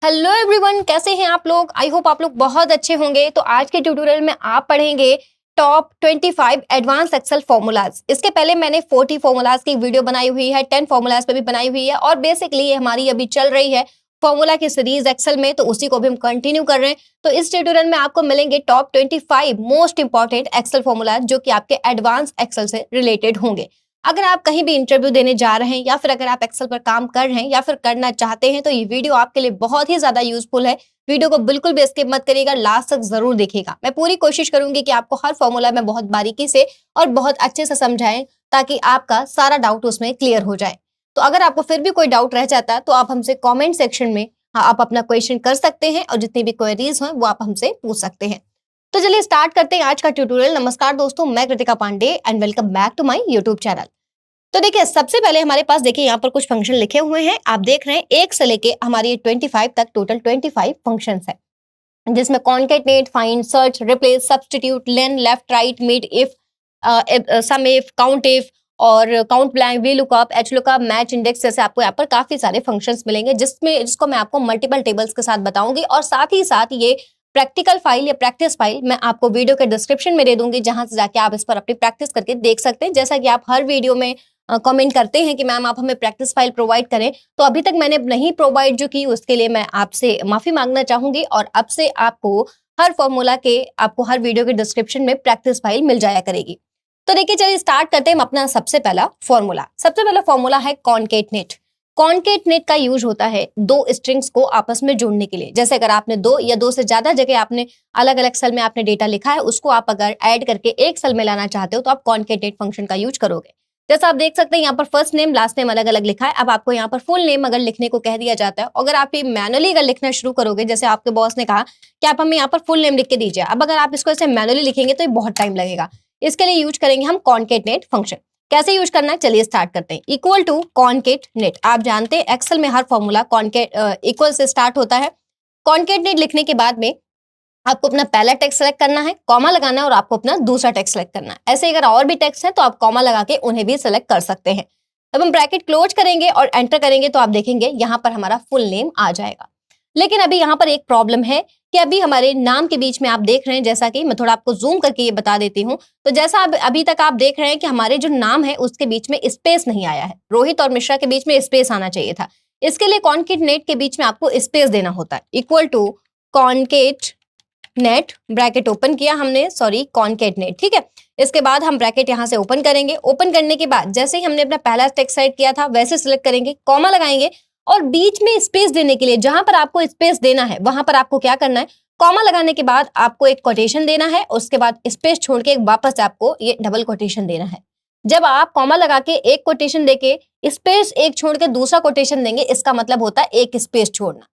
Hello everyone, कैसे हैं आप लोग। आई होप आप लोग बहुत अच्छे होंगे। तो आज के ट्यूटोरियल में आप पढ़ेंगे टॉप 25 एडवांस एक्सेल फॉर्मूलाज। इसके पहले मैंने 40 फॉर्मूलाज की वीडियो बनाई हुई है, 10 फॉर्मूलाज पे भी बनाई हुई है और बेसिकली ये हमारी अभी चल रही है फॉर्मूला की सीरीज एक्सेल में, तो उसी को भी हम कंटिन्यू कर रहे हैं। तो इस ट्यूटोरियल में आपको मिलेंगे top 25 most important Excel formulas जो कि आपके एडवांस एक्सेल से रिलेटेड होंगे। अगर आप कहीं भी इंटरव्यू देने जा रहे हैं या फिर अगर आप एक्सेल पर काम कर रहे हैं या फिर करना चाहते हैं तो ये वीडियो आपके लिए बहुत ही ज्यादा यूजफुल है। वीडियो को बिल्कुल भी स्किप मत करिएगा, लास्ट तक जरूर देखिएगा। मैं पूरी कोशिश करूंगी कि आपको हर फॉर्मूला में बहुत बारीकी से और बहुत अच्छे से समझाएं ताकि आपका सारा डाउट उसमें क्लियर हो जाए। तो अगर आपको फिर भी कोई डाउट रह जाता है तो आप हमसे कॉमेंट सेक्शन में आप अपना क्वेश्चन कर सकते हैं और जितनी भी क्वेरीज हो वो आप हमसे पूछ सकते हैं। तो चलिए स्टार्ट करते हैं आज का ट्यूटोरियल। नमस्कार दोस्तों, मैं Kritika Pandey and welcome back to my YouTube channel. तो देखिए सबसे पहले हमारे पास देखिए यहाँ पर कुछ फंक्शन लिखे हुए हैं। आप देख रहे हैं 1 से लेके हमारी 25 तक टोटल 25 फंक्शंस है, जिसमें concatenate, find, search, replace, substitute, len, left, right, mid, if, sum if, count if और count blank, V lookup, H lookup, match index जैसे आपको यहाँ पर काफी सारे फंक्शंस मिलेंगे जिसको मैं आपको मल्टीपल टेबल्स के साथ बताऊंगी। और साथ ही साथ ये प्रैक्टिकल फाइल या प्रैक्टिस फाइल मैं आपको वीडियो के डिस्क्रिप्शन में दे दूंगी, जहां से जाके आप इस पर अपनी प्रैक्टिस करके देख सकते हैं। जैसा कि आप हर वीडियो में कमेंट करते हैं कि मैम आप हमें प्रैक्टिस फाइल प्रोवाइड करें, तो अभी तक मैंने नहीं प्रोवाइड जो की, उसके लिए मैं आपसे माफी मांगना चाहूंगी। और अब से आपको हर फॉर्मूला के आपको हर वीडियो के डिस्क्रिप्शन में प्रैक्टिस फाइल मिल जाया करेगी। तो देखिए चलिए स्टार्ट करते हैं हम अपना सबसे पहला फॉर्मूला। सबसे पहला फॉर्मूला है कॉन्केटनेट। कॉन्केटनेट का यूज होता है दो स्ट्रिंग्स को आपस में जोड़ने के लिए। जैसे अगर आपने दो या दो से ज्यादा जगह आपने अलग अलग सेल में आपने डेटा लिखा है, उसको आप अगर ऐड करके एक सेल में लाना चाहते हो तो आप कॉन्केटनेट फंक्शन का यूज करोगे। जैसा आप देख सकते हैं यहाँ पर फर्स्ट नेम लास्ट नेम अलग अलग लिखा है। अब आपको यहाँ पर फुल नेम अगर लिखने को कह दिया जाता है, अगर आप ये मैनुअली अगर लिखना शुरू करोगे, जैसे आपके बॉस ने कहा कि आप हमें यहाँ पर फुल नेम लिख के दीजिए, अब अगर आप इसको ऐसे मैनुअली लिखेंगे तो ये बहुत टाइम लगेगा। इसके लिए यूज करेंगे हम कॉन्केटनेट फंक्शन। कैसे यूज करना है चलिए स्टार्ट करते हैं। इक्वल टू कॉन्केटनेट, आप जानते हैं एक्सेल में हर फॉर्मूला कॉन्केट इक्वल से स्टार्ट होता है। कॉन्केटनेट लिखने के बाद में आपको अपना पहला टेक्स्ट सेलेक्ट करना है, कॉमा लगाना है और आपको अपना दूसरा टेक्स्ट सेलेक्ट करना है। ऐसे अगर और भी टेक्स्ट है तो आप कॉमा लगा के उन्हें भी सेलेक्ट कर सकते हैं। जब हम ब्रैकेट क्लोज करेंगे और एंटर करेंगे तो आप देखेंगे यहाँ पर हमारा फुल नेम आ जाएगा। लेकिन अभी यहाँ पर एक प्रॉब्लम है कि अभी हमारे नाम के बीच में आप देख रहे हैं, जैसा कि मैं थोड़ा आपको जूम करके ये बता देती हूँ। तो जैसा अभी तक आप देख रहे हैं कि हमारे जो नाम है उसके बीच में स्पेस नहीं आया है। रोहित और मिश्रा के बीच में स्पेस आना चाहिए था। इसके लिए कॉन्केटनेट के बीच में आपको स्पेस देना होता है। Equal to concatenate, bracket open किया हमने, सॉरी कॉन्केटनेट, ठीक है। इसके बाद हम ब्रैकेट यहाँ से ओपन करेंगे। ओपन करने के बाद जैसे ही हमने अपना पहला टेक्स्ट सेलेक्ट किया था वैसे सिलेक्ट करेंगे, कॉमा लगाएंगे और बीच में स्पेस देने के लिए जहां पर आपको स्पेस देना है वहां पर आपको क्या करना है, कॉमा लगाने के बाद आपको एक कोटेशन देना है, उसके बाद स्पेस छोड़ के वापस आपको ये डबल कोटेशन देना है। जब आप कॉमा लगा के एक कोटेशन देके स्पेस एक छोड़ के दूसरा कोटेशन देंगे, इसका मतलब होता है एक स्पेस छोड़ना।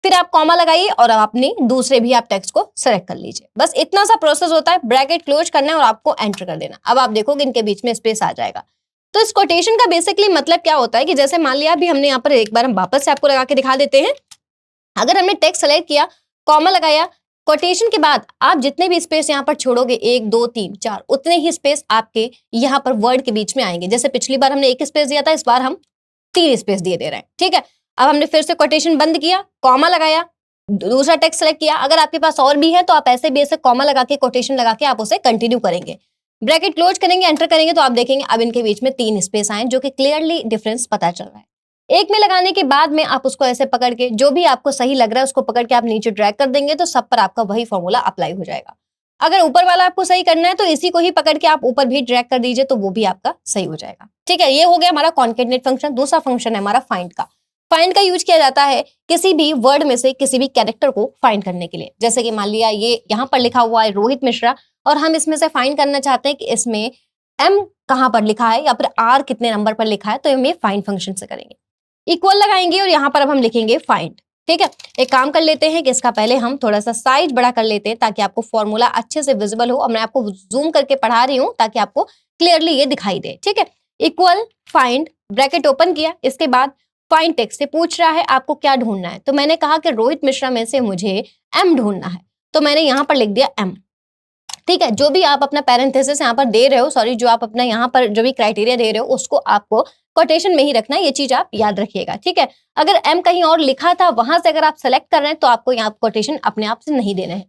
फिर आप कॉमा लगाइए और अपनी दूसरे भी आप टेक्स्ट को सेलेक्ट कर लीजिए। बस इतना सा प्रोसेस होता है। ब्रैकेट क्लोज करना है और आपको एंटर कर देना। अब आप देखोगे इनके बीच में स्पेस आ जाएगा। तो इस कोटेशन का बेसिकली मतलब क्या होता है कि जैसे मान लिया अभी हमने यहाँ पर एक बार हम वापस से आपको लगा के दिखा देते हैं। अगर हमने टेक्स्ट सेलेक्ट किया, कॉमा लगाया, कोटेशन के बाद आप जितने भी स्पेस यहाँ पर छोड़ोगे 1 2 3 4 उतने ही स्पेस आपके यहाँ पर वर्ड के बीच में आएंगे। जैसे पिछली बार हमने 1 स्पेस दिया था, इस बार हम 3 स्पेस दे रहे हैं, ठीक है। अब हमने फिर से कोटेशन बंद किया, कॉमा लगाया, दूसरा टेक्स्ट सेलेक्ट किया। अगर आपके पास और भी है तो आप ऐसे भी ऐसे कॉमा लगा के कोटेशन लगा के आप उसे कंटिन्यू करेंगे। ब्रैकेट क्लोज करेंगे, एंटर करेंगे तो आप देखेंगे अब इनके बीच में 3 स्पेस आए, जो कि क्लियरली डिफरेंस पता चल रहा है। एक में लगाने के बाद में आप उसको ऐसे पकड़ के जो भी आपको सही लग रहा है उसको पकड़ के आप नीचे ड्रैग कर देंगे तो सब पर आपका वही फॉर्मूला अप्लाई हो जाएगा। अगर ऊपर वाला आपको सही करना है तो इसी को ही पकड़ के आप ऊपर भी ड्रैग कर दीजिए तो वो भी आपका सही हो जाएगा, ठीक है। ये हो गया हमारा कॉन्केटनेट फंक्शन। दूसरा फंक्शन है हमारा फाइंड का। फाइंड का यूज किया जाता है किसी भी वर्ड में से किसी भी कैरेक्टर को फाइंड करने के लिए। जैसे कि मान लिया ये यहाँ पर लिखा हुआ है रोहित मिश्रा और हम इसमें से फाइंड करना चाहते हैं कि इसमें एम कहाँ पर लिखा है या फिर आर कितने नंबर पर लिखा है, तो हम ये फाइंड फंक्शन से करेंगे। इक्वल लगाएंगे और यहाँ पर अब हम लिखेंगे फाइंड, ठीक है। एक काम कर लेते हैं कि इसका पहले हम थोड़ा सा साइज बड़ा कर लेते हैं ताकि आपको फॉर्मूला अच्छे से विजिबल हो। और मैं आपको जूम करके पढ़ा रही हूँ ताकि आपको क्लियरली ये दिखाई दे, ठीक है। इक्वल फाइंड, ब्रैकेट ओपन किया, इसके बाद फाइंड टेक्स्ट से पूछ रहा है आपको क्या ढूंढना है। तो मैंने कहा कि रोहित मिश्रा में से मुझे एम ढूंढना है, तो मैंने यहाँ पर लिख दिया एम। ठीक है, जो भी आप अपना पैरेंथेसिस यहाँ पर दे रहे हो, सॉरी, जो आप अपना यहाँ पर जो भी क्राइटेरिया दे रहे हो उसको आपको कोटेशन में ही रखना है, ये चीज आप याद रखिएगा। ठीक है, अगर एम कहीं और लिखा था वहां से अगर आप सेलेक्ट कर रहे हैं तो आपको यहाँ कोटेशन अपने आप से नहीं देने हैं।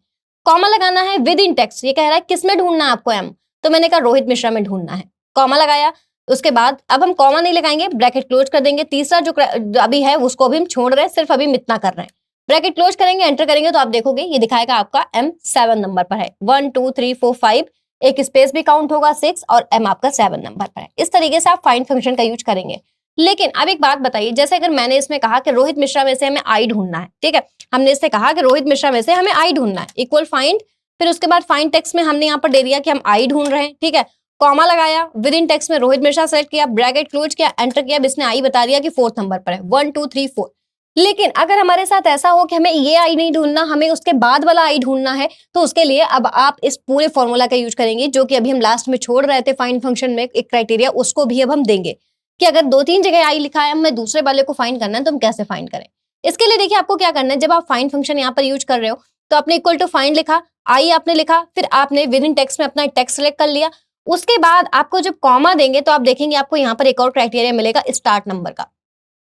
कॉमा लगाना है विद इन टेक्स्ट, ये कह रहा है किसमें ढूंढना है आपको एम, तो मैंने कहा रोहित मिश्रा में ढूंढना है, कॉमा लगाया। उसके बाद अब हम कॉमा नहीं लगाएंगे, ब्रैकेट क्लोज कर देंगे। तीसरा जो अभी है उसको अभी हम छोड़ रहे हैं, सिर्फ अभी हम इतना कर रहे हैं। ब्रैकेट क्लोज करेंगे, एंटर करेंगे तो आप देखोगे ये दिखाएगा आपका एम 7 नंबर पर है। 1 2 3 4 5, एक स्पेस भी काउंट होगा 6 और एम आपका 7 नंबर पर है। इस तरीके से आप फाइंड फंक्शन का यूज करेंगे। लेकिन अब एक बात बताइए, जैसे अगर मैंने इसमें कहा कि रोहित मिश्रा में से हमें आई ढूंढना है, ठीक है, हमने इससे कहा कि रोहित मिश्रा में से हमें आई ढूंढना है, इक्वल फाइंड, फिर उसके बाद फाइंड टेक्स्ट में हमने यहाँ पर दे दिया कि हम आई ढूंढ रहे हैं। ठीक है, कॉमा लगाया, विद इन टेक्स्ट में रोहित मिश्रा सेलेक्ट किया, ब्रैकेट क्लोज किया, एंटर किया, इसने आई बता दिया कि 4th नंबर पर है, 1 2 3 4। लेकिन अगर हमारे साथ ऐसा हो कि हमें ये आई नहीं ढूंढना, हमें उसके बाद वाला आई ढूंढना है, तो उसके लिए अब आप इस पूरे फॉर्मूला का यूज करेंगे जो कि अभी हम लास्ट में छोड़ रहे थे फाइंड फंक्शन में एक क्राइटेरिया, उसको भी अब हम देंगे कि अगर 2-3 जगह आई लिखा है, हमें दूसरे वाले को फाइंड करना है तो हम कैसे फाइंड करें। इसके लिए देखिए आपको क्या करना है, जब आप फाइंड फंक्शन यहाँ पर यूज कर रहे हो तो आपने इक्वल टू फाइंड लिखा, आई आपने लिखा, फिर आपने विद इन टेक्स्ट में अपना टेक्स्ट सेलेक्ट कर लिया। उसके बाद आपको जब कॉमा देंगे तो आप देखेंगे आपको यहाँ पर एक और क्राइटेरिया मिलेगा स्टार्ट नंबर का।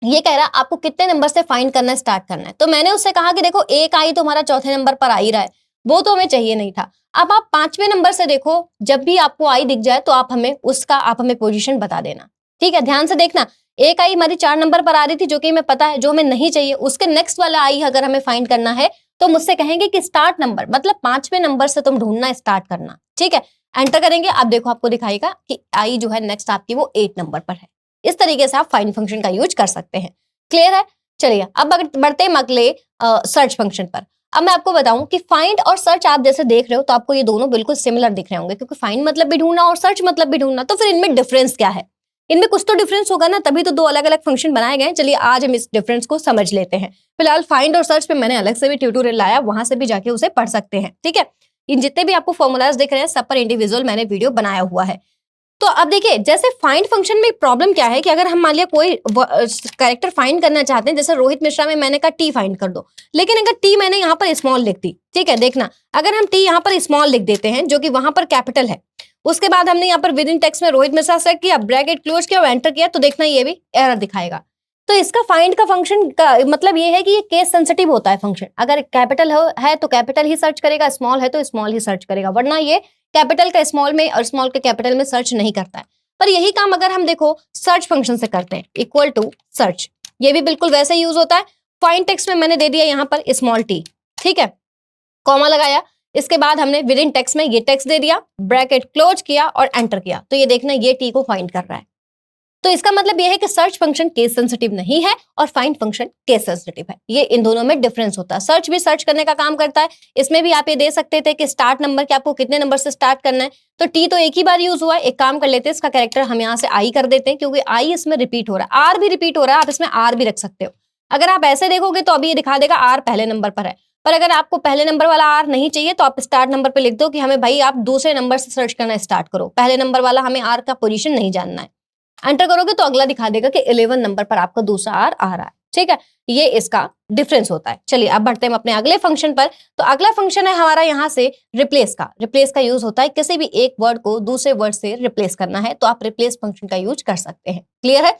ये कह रहा है आपको कितने नंबर से फाइंड करना है, स्टार्ट करना है। तो मैंने उससे कहा कि देखो एक आई तो हमारा 4थे नंबर पर आ ही रहा है, वो तो हमें चाहिए नहीं था। अब आप 5वें नंबर से देखो, जब भी आपको आई दिख जाए तो आप हमें पोजीशन बता देना। ठीक है, ध्यान से देखना, एक आई हमारी 4 नंबर पर आ रही थी जो कि हमें पता है, जो हमें नहीं चाहिए, उसके नेक्स्ट वाला आई अगर हमें फाइंड करना है तो मुझसे कहेंगे कि स्टार्ट नंबर, मतलब 5वें नंबर से तुम ढूंढना स्टार्ट करना। ठीक है, एंटर करेंगे, अब देखो आपको दिखाएगा कि आई जो है नेक्स्ट आपकी वो 8 नंबर पर है। इस तरीके से आप फाइंड फंक्शन का यूज कर सकते हैं। क्लियर है? चलिए अब बढ़ते हैं अगले सर्च फंक्शन पर। अब मैं आपको बताऊं कि फाइंड और सर्च आप जैसे देख रहे हो तो आपको ये दोनों बिल्कुल सिमिलर दिख रहे होंगे, क्योंकि फाइंड मतलब भी ढूंढना और सर्च मतलब भी ढूंढना, तो फिर इनमें डिफरेंस क्या है? इनमें कुछ तो डिफरेंस होगा ना, तभी तो 2 अलग अलग फंक्शन बनाए गए। चलिए आज हम इस डिफरेंस को समझ लेते हैं। फिलहाल फाइंड और सर्च पे मैंने अलग से भी ट्यूटोरियल लाया, वहां से भी जाके उसे पढ़ सकते हैं। ठीक है, इन जितने भी आपको फॉर्मूलाज दिख रहे हैं सब पर इंडिविजुअल मैंने वीडियो बनाया हुआ है। तो अब देखिए, जैसे फाइंड फंक्शन में प्रॉब्लम क्या है कि अगर हम मान लिया कोई कैरेक्टर फाइंड करना चाहते हैं, जैसे रोहित मिश्रा में मैंने कहा टी फाइंड कर दो, लेकिन अगर टी मैंने यहाँ पर स्मॉल लिख दी, ठीक है, देखना, अगर हम टी यहाँ पर स्मॉल लिख देते हैं जो कि वहां पर कैपिटल है, उसके बाद हमने यहाँ पर विद इन टेक्स्ट में रोहित मिश्रा सेलेक्ट किया, ब्रैकेट क्लोज किया और एंटर किया, तो देखना ये भी एरर दिखाएगा। तो इसका फाइंड का फंक्शन का मतलब ये है कि ये केस सेंसिटिव होता है फंक्शन। अगर कैपिटल है तो कैपिटल ही सर्च करेगा, स्मॉल है तो स्मॉल ही सर्च करेगा, वरना ये कैपिटल का स्मॉल में और स्मॉल के कैपिटल में सर्च नहीं करता है। पर यही काम अगर हम देखो सर्च फंक्शन से करते हैं, इक्वल टू सर्च, ये भी बिल्कुल वैसे यूज होता है। फाइंड टेक्स्ट में मैंने दे दिया यहाँ पर स्मॉल टी, ठीक है, कॉमा लगाया, इसके बाद हमने विद इन टेक्स्ट में ये टेक्स्ट दे दिया, ब्रैकेट क्लोज किया और एंटर किया, तो ये देखना ये टी को फाइंड कर रहा है। तो इसका मतलब ये है कि सर्च फंक्शन केस सेंसिटिव नहीं है और फाइंड फंक्शन केस सेंसिटिव है। ये इन दोनों में डिफरेंस होता है। सर्च भी सर्च करने का काम करता है, इसमें भी आप ये दे सकते थे कि स्टार्ट नंबर के आपको कितने नंबर से स्टार्ट करना है, तो टी तो एक ही बार यूज हुआ है। एक काम कर लेते हैं, इसका कैरेक्टर हम यहाँ से आई कर देते हैं, क्योंकि आई इसमें रिपीट हो रहा है, आर भी रिपीट हो रहा है, आप इसमें आर भी रख सकते हो। अगर आप ऐसे देखोगे तो अभी ये दिखा देगा आर पहले नंबर पर है, पर अगर आपको पहले नंबर वाला आर नहीं चाहिए तो आप स्टार्ट नंबर पे लिख दो कि हमें भाई आप दूसरे नंबर से सर्च करना स्टार्ट करो, पहले नंबर वाला हमें आर का पोजीशन नहीं जानना है। एंटर करोगे तो अगला दिखा देगा कि 11 नंबर पर आपका दूसरा आर आ रहा है। ठीक है, ये इसका डिफरेंस होता है। चलिए अब बढ़ते हैं अपने अगले फंक्शन पर। तो अगला फंक्शन है हमारा यहाँ से रिप्लेस का। रिप्लेस का यूज होता है किसी भी एक वर्ड को दूसरे वर्ड से रिप्लेस करना है, तो आप रिप्लेस फंक्शन का यूज कर सकते हैं। क्लियर है?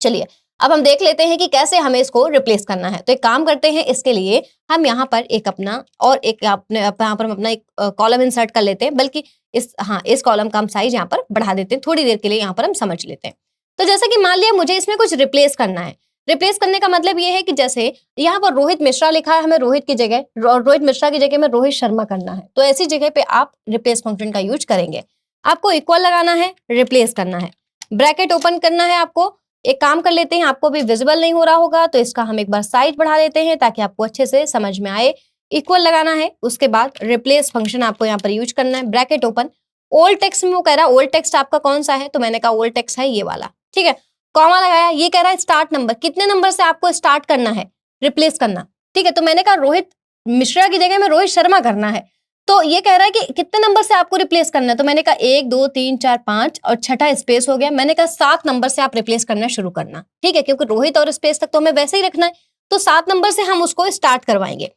चलिए अब हम देख लेते हैं कि कैसे हमें इसको रिप्लेस करना है। तो एक काम करते हैं, इसके लिए हम यहाँ पर एक अपना और एक अपने यहाँ पर हम अपना एक कॉलम इंसर्ट कर लेते हैं, बल्कि इस कॉलम का हम साइज यहाँ पर बढ़ा देते हैं, थोड़ी देर के लिए यहाँ पर हम समझ लेते हैं। तो जैसे कि मान लिया मुझे इसमें कुछ रिप्लेस करना है। रिप्लेस करने का मतलब ये है कि जैसे यहाँ पर रोहित मिश्रा लिखा है, हमें रोहित की जगह रोहित मिश्रा की जगह में रोहित शर्मा करना है, तो ऐसी जगह पे आप रिप्लेस फंक्शन का यूज करेंगे। आपको इक्वल लगाना है, रिप्लेस करना है, ब्रैकेट ओपन करना है। आपको एक काम कर लेते हैं, आपको भी विजिबल नहीं हो रहा होगा तो इसका हम एक बार साइज बढ़ा देते हैं ताकि आपको अच्छे से समझ में आए। इक्वल लगाना है, उसके बाद रिप्लेस फंक्शन आपको यहाँ पर यूज करना है, ब्रैकेट ओपन। ओल्ड टेक्स्ट में वो कह रहा है ओल्ड टेक्स्ट आपका कौन सा है, तो मैंने कहा ओल्ड टेक्स्ट है ये वाला। ठीक है, कॉमा लगाया, ये कह रहा है स्टार्ट नंबर, कितने नंबर से आपको स्टार्ट करना है, रिप्लेस करना। ठीक है, तो मैंने कहा रोहित मिश्रा की जगह में रोहित शर्मा करना है, तो ये कह रहा है कि कितने नंबर से आपको रिप्लेस करना है, तो मैंने कहा 1 2 3 4 5 और छठा स्पेस हो गया, मैंने कहा 7 नंबर से आप रिप्लेस करना शुरू करना। ठीक है, क्योंकि रोहित और स्पेस तक तो हमें वैसे ही रखना है, तो 7 नंबर से हम उसको स्टार्ट करवाएंगे।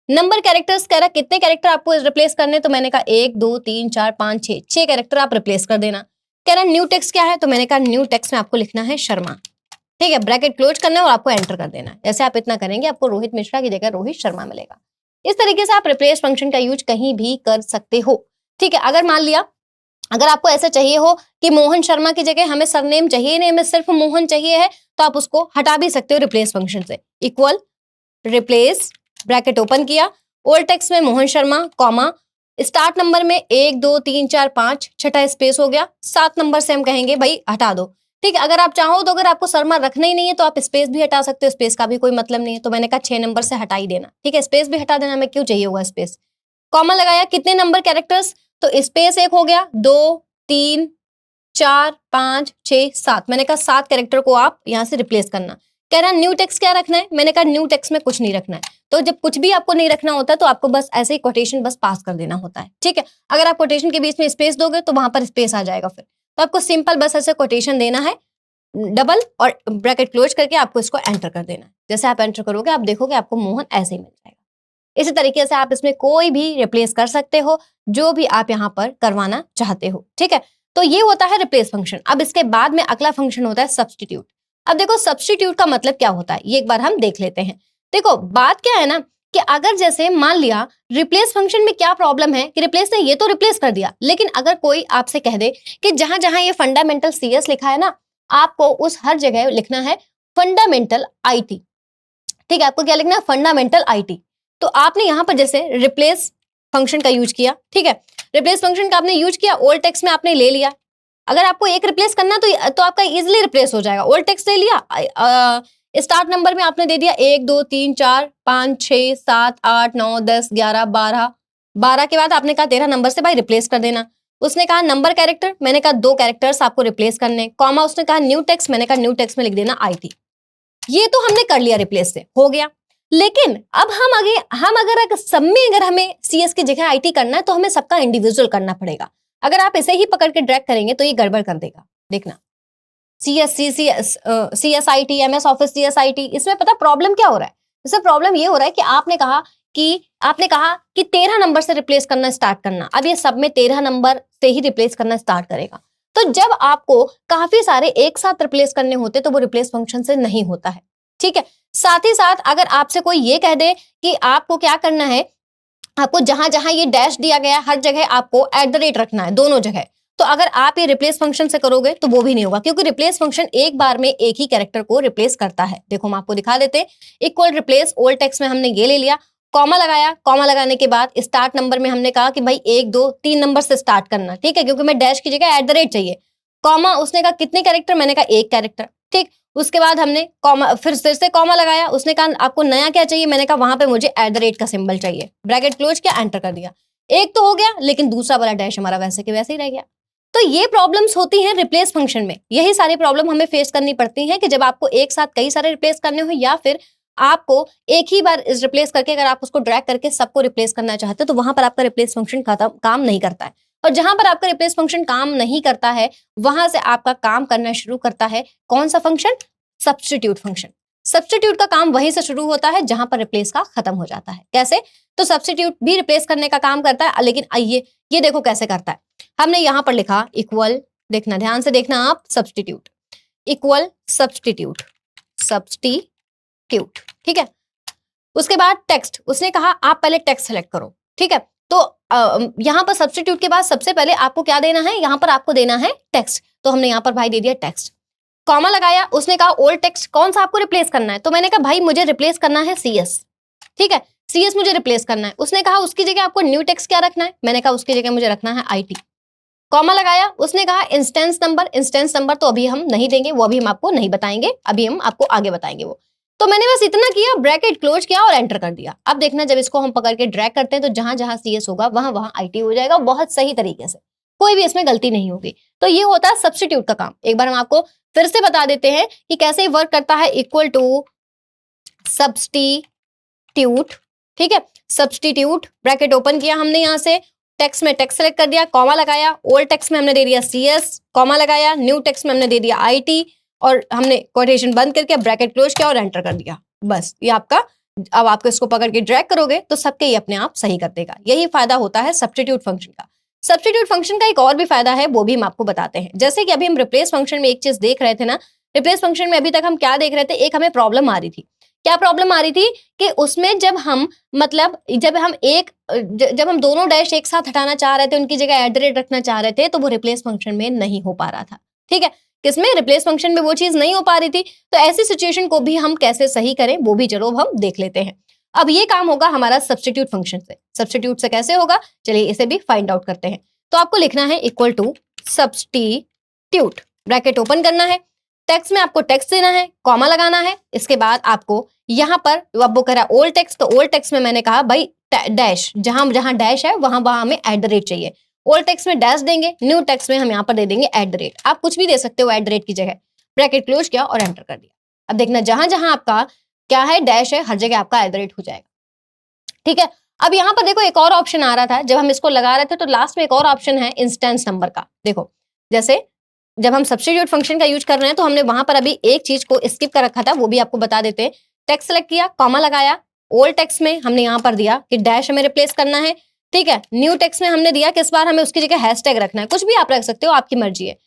नंबर कैरेक्टर्स कह रहा कितने कैरेक्टर आपको रिप्लेस करने, तो मैंने कहा 1 2 3 4 5 6 6 कैरेक्टर आप रिप्लेस कर देना। कह रहा न्यू टेक्स्ट क्या है, तो मैंने कहा न्यू टेक्स्ट में आपको लिखना है शर्मा। ठीक है, ब्रैकेट क्लोज करना है और आपको एंटर कर देना है। जैसे आप इतना करेंगे आपको रोहित मिश्रा की जगह रोहित शर्मा मिलेगा। इस तरीके से आप रिप्लेस फंक्शन का यूज कहीं भी कर सकते हो। ठीक है, अगर मान लिया अगर आपको ऐसा चाहिए हो कि मोहन शर्मा की जगह हमें सरनेम चाहिए नहीं, हमें सिर्फ मोहन चाहिए है, तो आप उसको हटा भी सकते हो रिप्लेस फंक्शन से। इक्वल रिप्लेस ब्रैकेट ओपन किया, ओल्ड टेक्स्ट में Mohan Sharma comma, start number में 1 2 3 4 5 छठा स्पेस हो गया, 7 नंबर से हम कहेंगे भाई हटा दो। ठीक है, अगर आप चाहो तो अगर आपको शर्मा रखना ही नहीं है तो आप स्पेस भी हटा सकते हो, स्पेस का भी कोई मतलब नहीं है। तो मैंने कहा 6 नंबर से हटा ही देना। ठीक है, स्पेस भी हटा देना, हमें क्यों चाहिए होगा स्पेस। कॉमा लगाया, कितने नंबर कैरेक्टर्स, तो स्पेस एक हो गया, 2 3 4 5 6 7, मैंने कहा 7 कैरेक्टर को आप यहाँ से रिप्लेस करना। कह रहा न्यू टेक्स्ट क्या रखना है, मैंने कहा न्यू टेक्स्ट में कुछ नहीं रखना है। तो जब कुछ भी आपको नहीं रखना होता है तो आपको बस ऐसे ही कोटेशन बस पास कर देना होता है। ठीक है, अगर आप कोटेशन के बीच में स्पेस दोगे तो वहां पर स्पेस आ जाएगा, फिर तो आपको सिंपल बस ऐसे कोटेशन देना है डबल और ब्रैकेट क्लोज करके आपको इसको एंटर कर देना है। जैसे आप एंटर करोगे आप देखोगे आपको मोहन ऐसे ही मिल जाएगा। इसी तरीके से आप इसमें कोई भी रिप्लेस कर सकते हो जो भी आप यहाँ पर करवाना चाहते हो। ठीक है, तो ये होता है रिप्लेस फंक्शन। अब इसके बाद में अगला फंक्शन होता है सब्स्टिट्यूट। अब देखो सब्स्टिट्यूट का मतलब क्या होता है ये एक बार हम देख लेते हैं। देखो बात क्या है ना कि अगर जैसे मान लिया रिप्लेस फंक्शन में क्या प्रॉब्लम है कि रिप्लेस ने ये तो रिप्लेस कर दिया, लेकिन अगर कोई आपसे कह दे कि जहां जहां ये फंडामेंटल CS लिखा है ना, आपको उस हर जगह लिखना है फंडामेंटल IT। ठीक है, आपको क्या लिखना है, फंडामेंटल IT। तो आपने यहां पर जैसे रिप्लेस फंक्शन का यूज किया। ठीक है, रिप्लेस फंक्शन का आपने यूज किया, ओल्ड टेक्स्ट में आपने ले लिया। अगर आपको एक रिप्लेस करना तो आपका इजिली रिप्लेस हो जाएगा। ओल्ड टेक्स्ट ले लिया, स्टार्ट नंबर में आपने दे दिया 1 2 3 4 5 6 7 8 9 10 11 12, 12 के बाद आपने कहा 13 नंबर से भाई रिप्लेस कर देना। उसने कहा नंबर कैरेक्टर, मैंने कहा 2 कैरेक्टर्स आपको रिप्लेस करने, कॉमा उसने कहा न्यू टेक्स्ट, मैंने कहा न्यू टेक्स्ट में लिख देना IT। ये तो हमने कर लिया, रिप्लेस से हो गया। लेकिन अब हम अगर सब में अगर हमें CS की जगह IT करना है तो हमें सबका इंडिविजुअल करना पड़ेगा। अगर आप इसे ही पकड़ के ड्रैग करेंगे तो ये गड़बड़ कर देगा। देखना CSIT MS ऑफिस CSIT, इसमें पता प्रॉब्लम क्या हो रहा है, इसमें प्रॉब्लम ये हो रहा है कि आपने कहा कि 13 नंबर से रिप्लेस करना स्टार्ट करना। अब ये सब में 13 नंबर से ही रिप्लेस करना स्टार्ट करेगा। तो जब आपको काफी सारे एक साथ रिप्लेस करने होते तो वो रिप्लेस फंक्शन से नहीं होता है। ठीक है, साथ ही साथ अगर आपसे कोई ये कह दे कि आपको क्या करना है, आपको जहां जहां ये डैश दिया गया हर जगह आपको @ रखना है दोनों जगह, तो अगर आप ये रिप्लेस फंक्शन से करोगे तो वो भी नहीं होगा, क्योंकि रिप्लेस फंक्शन एक बार में एक ही कैरेक्टर को रिप्लेस करता है। देखो हम आपको दिखा देते हैं। इक्वल रिप्लेस ओल्ड टेक्स्ट में हमने ये ले लिया, कॉमा लगाया, कॉमा लगाने के बाद स्टार्ट नंबर में हमने कहा कि भाई 1 2 3 नंबर से स्टार्ट करना। ठीक है, क्योंकि मैं डैश की जगह @ चाहिए। कॉमा उसने कहा कितने कैरेक्टर, मैंने कहा 1 कैरेक्टर। ठीक, उसके बाद हमने कॉमा फिर से कॉमा लगाया, उसने कहा आपको नया क्या चाहिए, मैंने कहा वहां पे मुझे @ का सिंबल चाहिए। ब्रैकेट क्लोज किया, एंटर कर दिया। एक तो हो गया, लेकिन दूसरा वाला डैश हमारा वैसे के वैसे ही रह गया। तो ये प्रॉब्लम्स होती हैं रिप्लेस फंक्शन में। यही सारी प्रॉब्लम हमें फेस करनी पड़ती हैं कि जब आपको एक साथ कई सारे रिप्लेस करने हो या फिर आपको एक ही बार रिप्लेस करके अगर आप उसको ड्रैग करके सबको रिप्लेस करना चाहते हो तो वहां पर आपका रिप्लेस फंक्शन काम नहीं करता है। और जहां पर आपका रिप्लेस फंक्शन काम नहीं करता है वहां से आपका काम करना शुरू करता है कौन सा फंक्शन, सब्स्टिट्यूट फंक्शन। सब्स्टिट्यूट का काम वहीं से शुरू होता है जहां पर रिप्लेस का खत्म हो जाता है। कैसे, तो सब्स्टिट्यूट भी रिप्लेस करने का काम करता है, लेकिन आइए ये देखो कैसे करता है। हमने यहां पर लिखा इक्वल, देखना ध्यान से देखना आप, सब्स्टिट्यूट इक्वल सब्स्टिट्यूट सब्स्टिट्यूट। ठीक है, उसके बाद टेक्स्ट, उसने कहा आप पहले टेक्स्ट सेलेक्ट करो। ठीक है, तो यहां पर सब्स्टिट्यूट के बाद सबसे पहले आपको क्या देना है, यहां पर आपको देना है टेक्स्ट। तो हमने यहां पर भाई दे दिया टेक्स्ट, कॉमा लगाया, उसने कहा ओल्ड टेक्स्ट कौन सा आपको रिप्लेस करना है, तो मैंने कहा भाई मुझे रिप्लेस करना है CS। ठीक है, CS मुझे रिप्लेस करना है। उसने कहा उसकी जगह आपको न्यू टेक्स्ट क्या रखना है, मैंने कहा उसकी जगह मुझे रखना है IT। कॉमा लगाया, उसने कहा इंस्टेंस नंबर तो अभी हम नहीं देंगे, वो अभी हम आपको नहीं बताएंगे, अभी हम आपको आगे बताएंगे वो। तो मैंने बस इतना किया, ब्रैकेट क्लोज किया और एंटर कर दिया। अब देखना जब इसको हम पकड़ के ड्रैग करते हैं तो जहां जहां CS होगा वहां वहां IT हो जाएगा, बहुत सही तरीके से, कोई भी इसमें गलती नहीं होगी। तो ये होता है सब्स्टिट्यूट का काम। एक बार हम आपको फिर से बता देते हैं कि कैसे वर्क करता है। Equal to substitute. ठीक है, सब्स्टिट्यूट ब्रैकेट ओपन किया हमने, यहां से टेक्स्ट में टेक्स्ट सेलेक्ट कर दिया, कॉमा लगाया, ओल्ड टेक्स्ट में हमने दे दिया CS, कॉमा लगाया, न्यू टेक्स्ट में हमने दे दिया IT और हमने कोटेशन बंद करके ब्रैकेट क्लोज किया और एंटर कर दिया। बस ये आपका अब आपको इसको पकड़ के ड्रैग करोगे तो सबके ये अपने आप सही कर देगा। यही फायदा होता है सब्स्टिट्यूट फंक्शन का। सब्स्टिट्यूट फंक्शन का एक और भी फायदा है, वो भी हम आपको बताते हैं। जैसे कि अभी हम रिप्लेस फंक्शन में एक चीज देख रहे थे ना, रिप्लेस फंक्शन में अभी तक हम क्या देख रहे थे, एक हमें प्रॉब्लम आ रही थी। क्या प्रॉब्लम आ रही थी कि उसमें जब हम मतलब जब हम दोनों डैश एक साथ हटाना चाह रहे थे, उनकी जगह एट द रेट रखना चाह रहे थे, तो वो रिप्लेस फंक्शन में नहीं हो पा रहा था। ठीक है, किसमें, रिप्लेस फंक्शन में वो चीज नहीं हो पा रही थी। तो ऐसी सिचुएशन को भी हम कैसे सही करें वो भी चलो हम देख लेते हैं। अब ये काम होगा हमारा सब्स्टिट्यूट फंक्शन से। सब्स्टिट्यूट से कैसे होगा, चलिए इसे भी फाइंड आउट करते हैं। तो आपको लिखना है equal to substitute, bracket open करना है, टेक्स्ट में आपको टेक्स्ट देना है, कॉमा लगाना है। इसके बाद आपको यहाँ पर अब वो करा ओल्ड टेक्स्ट, तो ओल्ड टेक्स्ट में मैंने कहा भाई डैश, जहां जहां डैश है वहां वहां हमें एट द रेट चाहिए। ओल्ड टेक्स्ट में डैश देंगे, न्यू टेक्स्ट में हम यहाँ पर दे देंगे एट द रेट। आप कुछ भी दे सकते हो एट द रेट की जगह। ब्रैकेट क्लोज किया और एंटर कर दिया। अब देखना जहां जहां आपका क्या है, डैश है, हर जगह आपका एट द रेट हो जाएगा। ठीक है, अब यहाँ पर देखो एक और ऑप्शन आ रहा था जब हम इसको लगा रहे थे, तो लास्ट में एक और ऑप्शन है इंस्टेंस नंबर का। देखो जैसे जब हम सब्स्टिट्यूट फंक्शन का यूज कर रहे हैं तो हमने वहां पर अभी एक चीज को स्किप कर रखा था, वो भी आपको बता देते हैं। टेक्स्ट सेलेक्ट किया, कॉमा लगाया, ओल्ड टेक्स्ट में हमने यहाँ पर दिया कि डैश हमें रिप्लेस करना है। ठीक है, न्यू टेक्स्ट में हमने दिया कि इस बार हमें उसकी जगह हैशटैग रखना है। कुछ भी आप रख सकते हो, आपकी मर्जी है।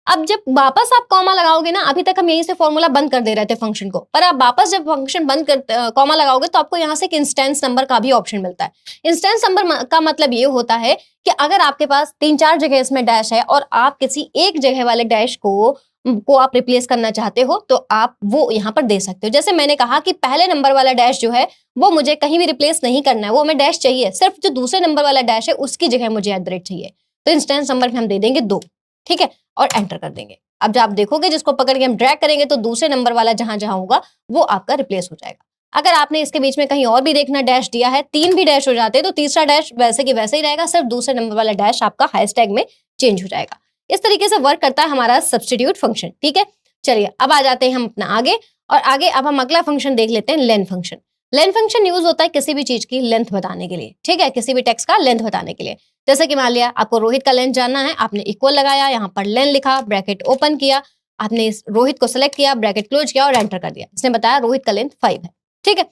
अब जब वापस आप कॉमा लगाओगे ना, अभी तक हम यहीं से फॉर्मूला बंद कर दे रहे थे फंक्शन को, पर आप वापस जब फंक्शन बंद कर कॉमा लगाओगे तो आपको यहाँ से एक इंस्टेंस नंबर का भी ऑप्शन मिलता है। इंस्टेंस नंबर का मतलब ये होता है कि अगर आपके पास 3-4 जगह इसमें डैश है और आप किसी एक जगह वाले डैश को आप रिप्लेस करना चाहते हो, तो आप वो यहाँ पर दे सकते हो। जैसे मैंने कहा कि पहले नंबर वाला डैश जो है वो मुझे कहीं भी रिप्लेस नहीं करना है, वो हमें डैश चाहिए, सिर्फ जो दूसरे नंबर वाला डैश है उसकी जगह मुझे एट द रेट चाहिए। तो इंस्टेंस नंबर में हम दे देंगे 2। ठीक है, और एंटर कर देंगे। अब जब आप देखोगे जिसको पकड़ के हम ड्रैग करेंगे तो दूसरे नंबर वाला जहां जहां होगा वो आपका रिप्लेस हो जाएगा। अगर आपने इसके बीच में कहीं और भी देखना डैश दिया है, 3 भी डैश हो जाते हैं, तो तीसरा डैश वैसे की वैसे ही रहेगा, सिर्फ दूसरे नंबर वाला डैश आपका हैशटैग में चेंज हो जाएगा। इस तरीके से वर्क करता है हमारा सब्स्टिट्यूट फंक्शन। ठीक है, चलिए अब आ जाते हैं हम अपना आगे, और आगे अब हम अगला फंक्शन देख लेते हैं, length function. Length function use होता है किसी भी चीज की लेंथ बताने के लिए। ठीक है, किसी भी टेक्स्ट का लेंथ बताने के लिए। जैसे कि मान लिया आपको रोहित का लेंथ जानना है, आपने इक्वल लगाया, यहाँ पर लेंथ लिखा, ब्रैकेट ओपन किया, आपने इस रोहित को सिलेक्ट किया, ब्रैकेट क्लोज किया और एंटर कर दिया। इसने बताया रोहित का लेंथ 5 है। ठीक है,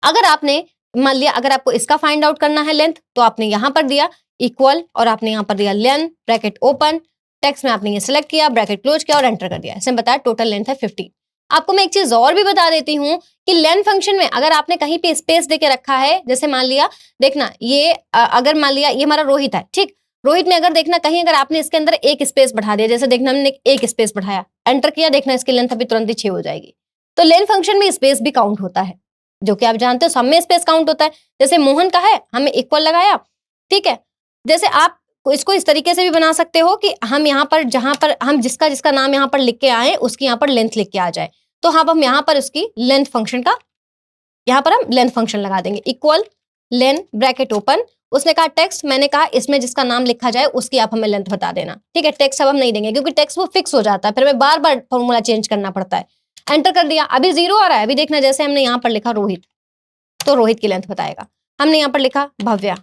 अगर आपने मान लिया अगर आपको इसका फाइंड आउट करना है लेंथ, तो आपने यहाँ पर दिया इक्वल और आपने यहाँ पर दिया लेंथ, ब्रैकेट ओपन, टेक्स्ट में आपने ये सिलेक्ट किया, ब्रैकेट क्लोज किया और एंटर कर दिया। इसने बताया टोटल लेंथ है 15। आपको मैं एक चीज और भी बता देती हूँ कि लेंथ फंक्शन में अगर आपने कहीं पे स्पेस देके रखा है, जैसे मान लिया देखना ये अगर मान लिया ये हमारा रोहित है, ठीक, रोहित में अगर देखना कहीं अगर आपने इसके अंदर एक स्पेस बढ़ा दिया, जैसे देखना हमने एक स्पेस बढ़ाया, एंटर किया, देखना इसकी लेंथ अभी तुरंत ही 6 हो जाएगी। तो लेंथ फंक्शन में स्पेस भी काउंट होता है, जो कि आप जानते हो सब में स्पेस काउंट होता है। जैसे मोहन का है, हमें इक्वल लगाया, ठीक है, जैसे आप इसको इस तरीके से भी बना सकते हो कि हम यहाँ पर जहां पर हम जिसका जिसका नाम यहाँ पर लिख के आए उसकी यहाँ पर लेंथ लिख के आ जाए, तो हाँ हम यहाँ पर उसकी लेंथ फंक्शन का यहाँ पर हम लेंथ फंक्शन लगा देंगे, इक्वल लेंथ ब्रैकेट ओपन। उसने कहा टेक्स्ट, मैंने कहा इसमें जिसका नाम लिखा जाए उसकी आप हमें लेंथ बता देना। ठीक है, टेक्स्ट अब हम नहीं देंगे क्योंकि टेक्स्ट वो फिक्स हो जाता है, फिर हमें बार बार फॉर्मूला चेंज करना पड़ता है। एंटर कर दिया, अभी 0 आ रहा है। अभी देखना जैसे हमने यहाँ पर लिखा रोहित, तो रोहित की लेंथ बताएगा। हमने यहाँ पर लिखा भव्या,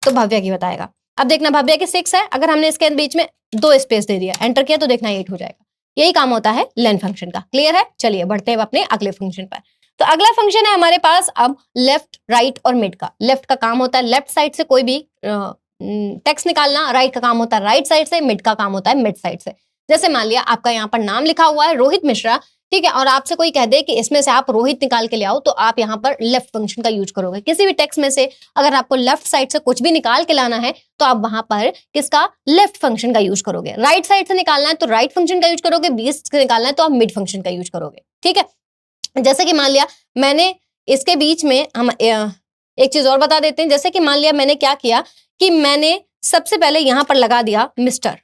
तो भव्या की बताएगा। अब देखना भव्या की 6 है, अगर हमने इसके बीच में 2 स्पेस दे दिया, एंटर किया, तो देखना 8 हो जाएगा। यही काम होता है लेंथ फंक्शन का। क्लियर है? चलिए बढ़ते हैं अपने अगले फंक्शन पर। तो अगला फंक्शन है हमारे पास अब लेफ्ट, राइट और मिड का। लेफ्ट का काम होता है लेफ्ट साइड से कोई भी टेक्स्ट निकालना, राइट का काम होता है राइट साइड से, मिड का काम होता है मिड साइड से। जैसे मान लिया आपका यहाँ पर नाम लिखा हुआ है रोहित मिश्रा, ठीक है, और आपसे कोई कह दे कि इसमें से आप रोहित निकाल के ले आओ, तो आप यहाँ पर लेफ्ट फंक्शन का यूज करोगे। किसी भी टेक्स्ट में से अगर आपको लेफ्ट साइड से कुछ भी निकाल के लाना है, तो आप वहां पर किसका, लेफ्ट फंक्शन का यूज करोगे। राइट साइड से निकालना है तो राइट फंक्शन का यूज करोगे, बीच से निकालना है तो आप मिड फंक्शन का यूज करोगे। ठीक है, जैसे कि मान लिया मैंने इसके बीच में हम एक चीज और बता देते हैं। जैसे कि मान लिया मैंने क्या किया कि मैंने सबसे पहले यहाँ पर लगा दिया मिस्टर,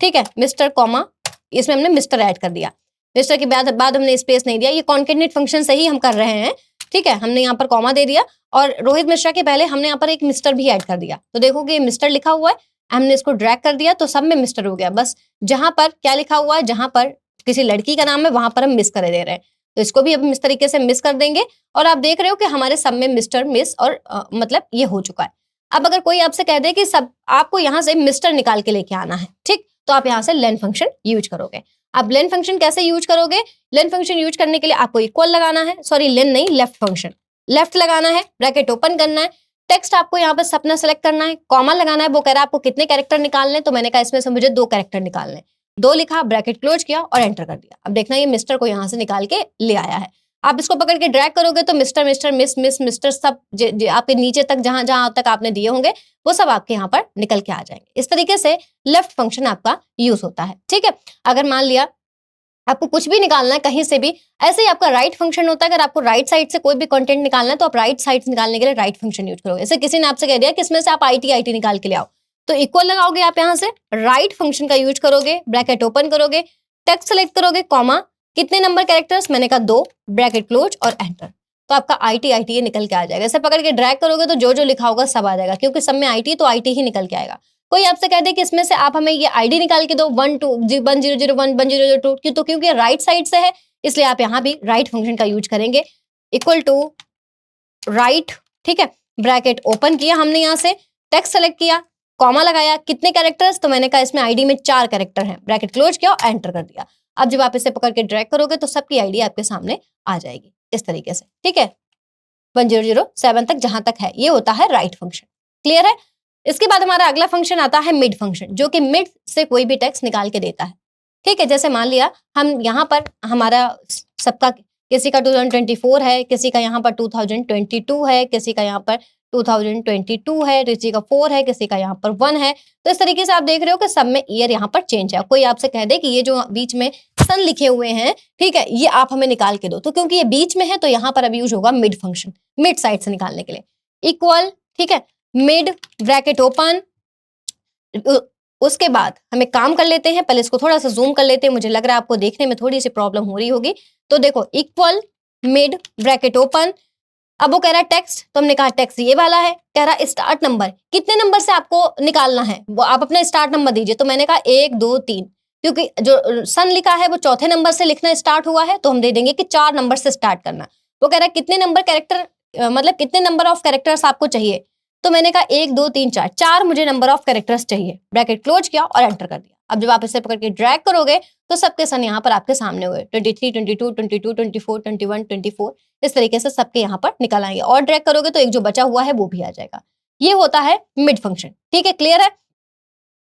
ठीक है, मिस्टर कॉमा, इसमें हमने मिस्टर ऐड कर दिया। मिस्टर के बाद हमने स्पेस नहीं दिया, ये कॉन्केटनेट फंक्शन से ही हम कर रहे हैं। ठीक है, हमने यहाँ पर कॉमा दे दिया और रोहित मिश्रा के पहले हमने यहाँ पर एक मिस्टर भी ऐड कर दिया। तो देखोगे मिस्टर लिखा हुआ है, हमने इसको ड्रैग कर दिया तो सब में मिस्टर हो गया। बस जहां पर क्या लिखा हुआ है, जहां पर किसी लड़की का नाम है वहां पर हम मिस कर दे रहे हैं, तो इसको भी अब इस तरीके से मिस कर देंगे। और आप देख रहे हो कि हमारे सब में मिस्टर, मिस और मतलब ये हो चुका है। अब अगर कोई आपसे कह दे कि सब आपको यहाँ से मिस्टर निकाल के लेके आना है, ठीक, तो आप यहाँ से लेन फंक्शन यूज करोगे। अब लेन फंक्शन कैसे यूज करोगे? लेन फंक्शन यूज करने के लिए आपको इक्वल लगाना है, सॉरी लेन नहीं, लेफ्ट फंक्शन, लेफ्ट लगाना है, ब्रैकेट ओपन करना है, टेक्स्ट आपको यहाँ पर सपना सेलेक्ट करना है, कॉमा लगाना है। वो कह रहा है आपको कितने कैरेक्टर निकालने, तो मैंने कहा इसमें से मुझे 2 कैरेक्टर निकालने, 2 लिखा, ब्रैकेट क्लोज किया और एंटर कर दिया। अब देखना ये मिस्टर को यहाँ से निकाल के ले आया है। आप इसको पकड़ के ड्रैग करोगे तो mister mister miss miss mister सब आपके नीचे तक जहां जहां तक आपने दिए होंगे वो सब आपके यहाँ पर निकल के आ जाएंगे। इस तरीके से लेफ्ट फंक्शन आपका यूज होता है। ठीक है, अगर मान लिया आपको कुछ भी निकालना है कहीं से भी, ऐसे ही आपका राइट फंक्शन होता है। अगर आपको राइट साइड से कोई भी कंटेंट निकालना है तो आप राइट साइड से निकालने के लिए राइट फंक्शन यूज करोगे। जैसे किसी ने आपसे कह दिया कि इसमें से आप IT निकाल के ले आओ, तो इक्वल लगाओगे आप यहाँ से, राइट फंक्शन का यूज करोगे, ब्रैकेट ओपन करोगे, टेक्स्ट सेलेक्ट करोगे, कॉमा, कितने नंबर कैरेक्टर्स, मैंने कहा 2, ब्रैकेट क्लोज और एंटर, तो आपका IT ये निकल के आ जाएगा। ऐसे पकड़ के ड्रैग करोगे तो जो जो लिखा होगा सब आ जाएगा, क्योंकि सब में IT तो IT ही निकल के आएगा। कोई आपसे कह दे कि इसमें से आप हमें ये ID निकाल के दो 1001 1002, क्यों? तो क्योंकि राइट साइड से है इसलिए आप यहाँ भी राइट फंक्शन का यूज करेंगे, इक्वल टू राइट, ठीक है, ब्रैकेट ओपन किया हमने, यहाँ से टेक्स्ट सेलेक्ट किया, कॉमा लगाया, कितने कैरेक्टर्स, तो मैंने कहा इसमें ID में 4 कैरेक्टर हैं, ब्रैकेट क्लोज किया और एंटर कर दिया। अब जब आप इसे पकड़ के ड्रैग करोगे तो सबकी ID आपके सामने आ जाएगी इस तरीके से। ठीक है, 1007 तक जहां तक है ये होता है राइट फंक्शन। क्लियर है? इसके बाद हमारा अगला फंक्शन आता है मिड फंक्शन, जो कि मिड से कोई भी टेक्स्ट निकाल के देता है। ठीक है, जैसे मान लिया हम यहाँ पर हमारा सबका, किसी का 2024 है, किसी का यहाँ पर 2022 है, किसी का यहाँ पर 2022 है, किसी का 4 है, किसी का यहाँ पर 1 है। तो इस तरीके से आप देख रहे हो कि सब में ईयर यहाँ पर चेंज है। कोई आपसे कह दे कि ये जो बीच में सन लिखे हुए हैं, ठीक है, ये आप हमें निकाल के दो, तो क्योंकि ये बीच में है तो यहाँ पर अब यूज होगा मिड फंक्शन, मिड साइड से निकालने के लिए। इक्वल, ठीक है, मिड, ब्रैकेट ओपन, उसके बाद हमें काम कर लेते हैं, पहले इसको थोड़ा सा जूम कर लेते हैं, मुझे लग रहा है आपको देखने में थोड़ी सी प्रॉब्लम हो रही होगी। तो देखो, इक्वल, मिड, ब्रैकेट ओपन, अब वो कह रहा है टेक्स्ट, तो हमने कहा टेक्स्ट ये वाला है। कह रहा है स्टार्ट नंबर, कितने नंबर से आपको निकालना है, वो आप अपना स्टार्ट नंबर दीजिए। तो मैंने कहा 1 2 3, क्योंकि जो सन लिखा है वो चौथे नंबर से लिखना स्टार्ट हुआ है, तो हम दे देंगे कि 4 नंबर से स्टार्ट करना। वो कह रहा है कितने नंबर कैरेक्टर, मतलब कितने नंबर ऑफ कैरेक्टर्स आपको चाहिए, तो मैंने कहा 1 2 3 4, 4 मुझे नंबर ऑफ कैरेक्टर्स चाहिए, ब्रैकेट क्लोज किया और एंटर कर दिया। अब जब आप इसे पकड़ के ड्रैग करोगे तो सबके सन यहाँ पर आपके सामने हुए, 23 22 22 24 21 24, इस तरीके से सबके यहाँ पर निकल आएंगे। और ड्रैग करोगे तो एक जो बचा हुआ है वो भी आ जाएगा। ये होता है मिड फंक्शन। ठीक है, क्लियर है?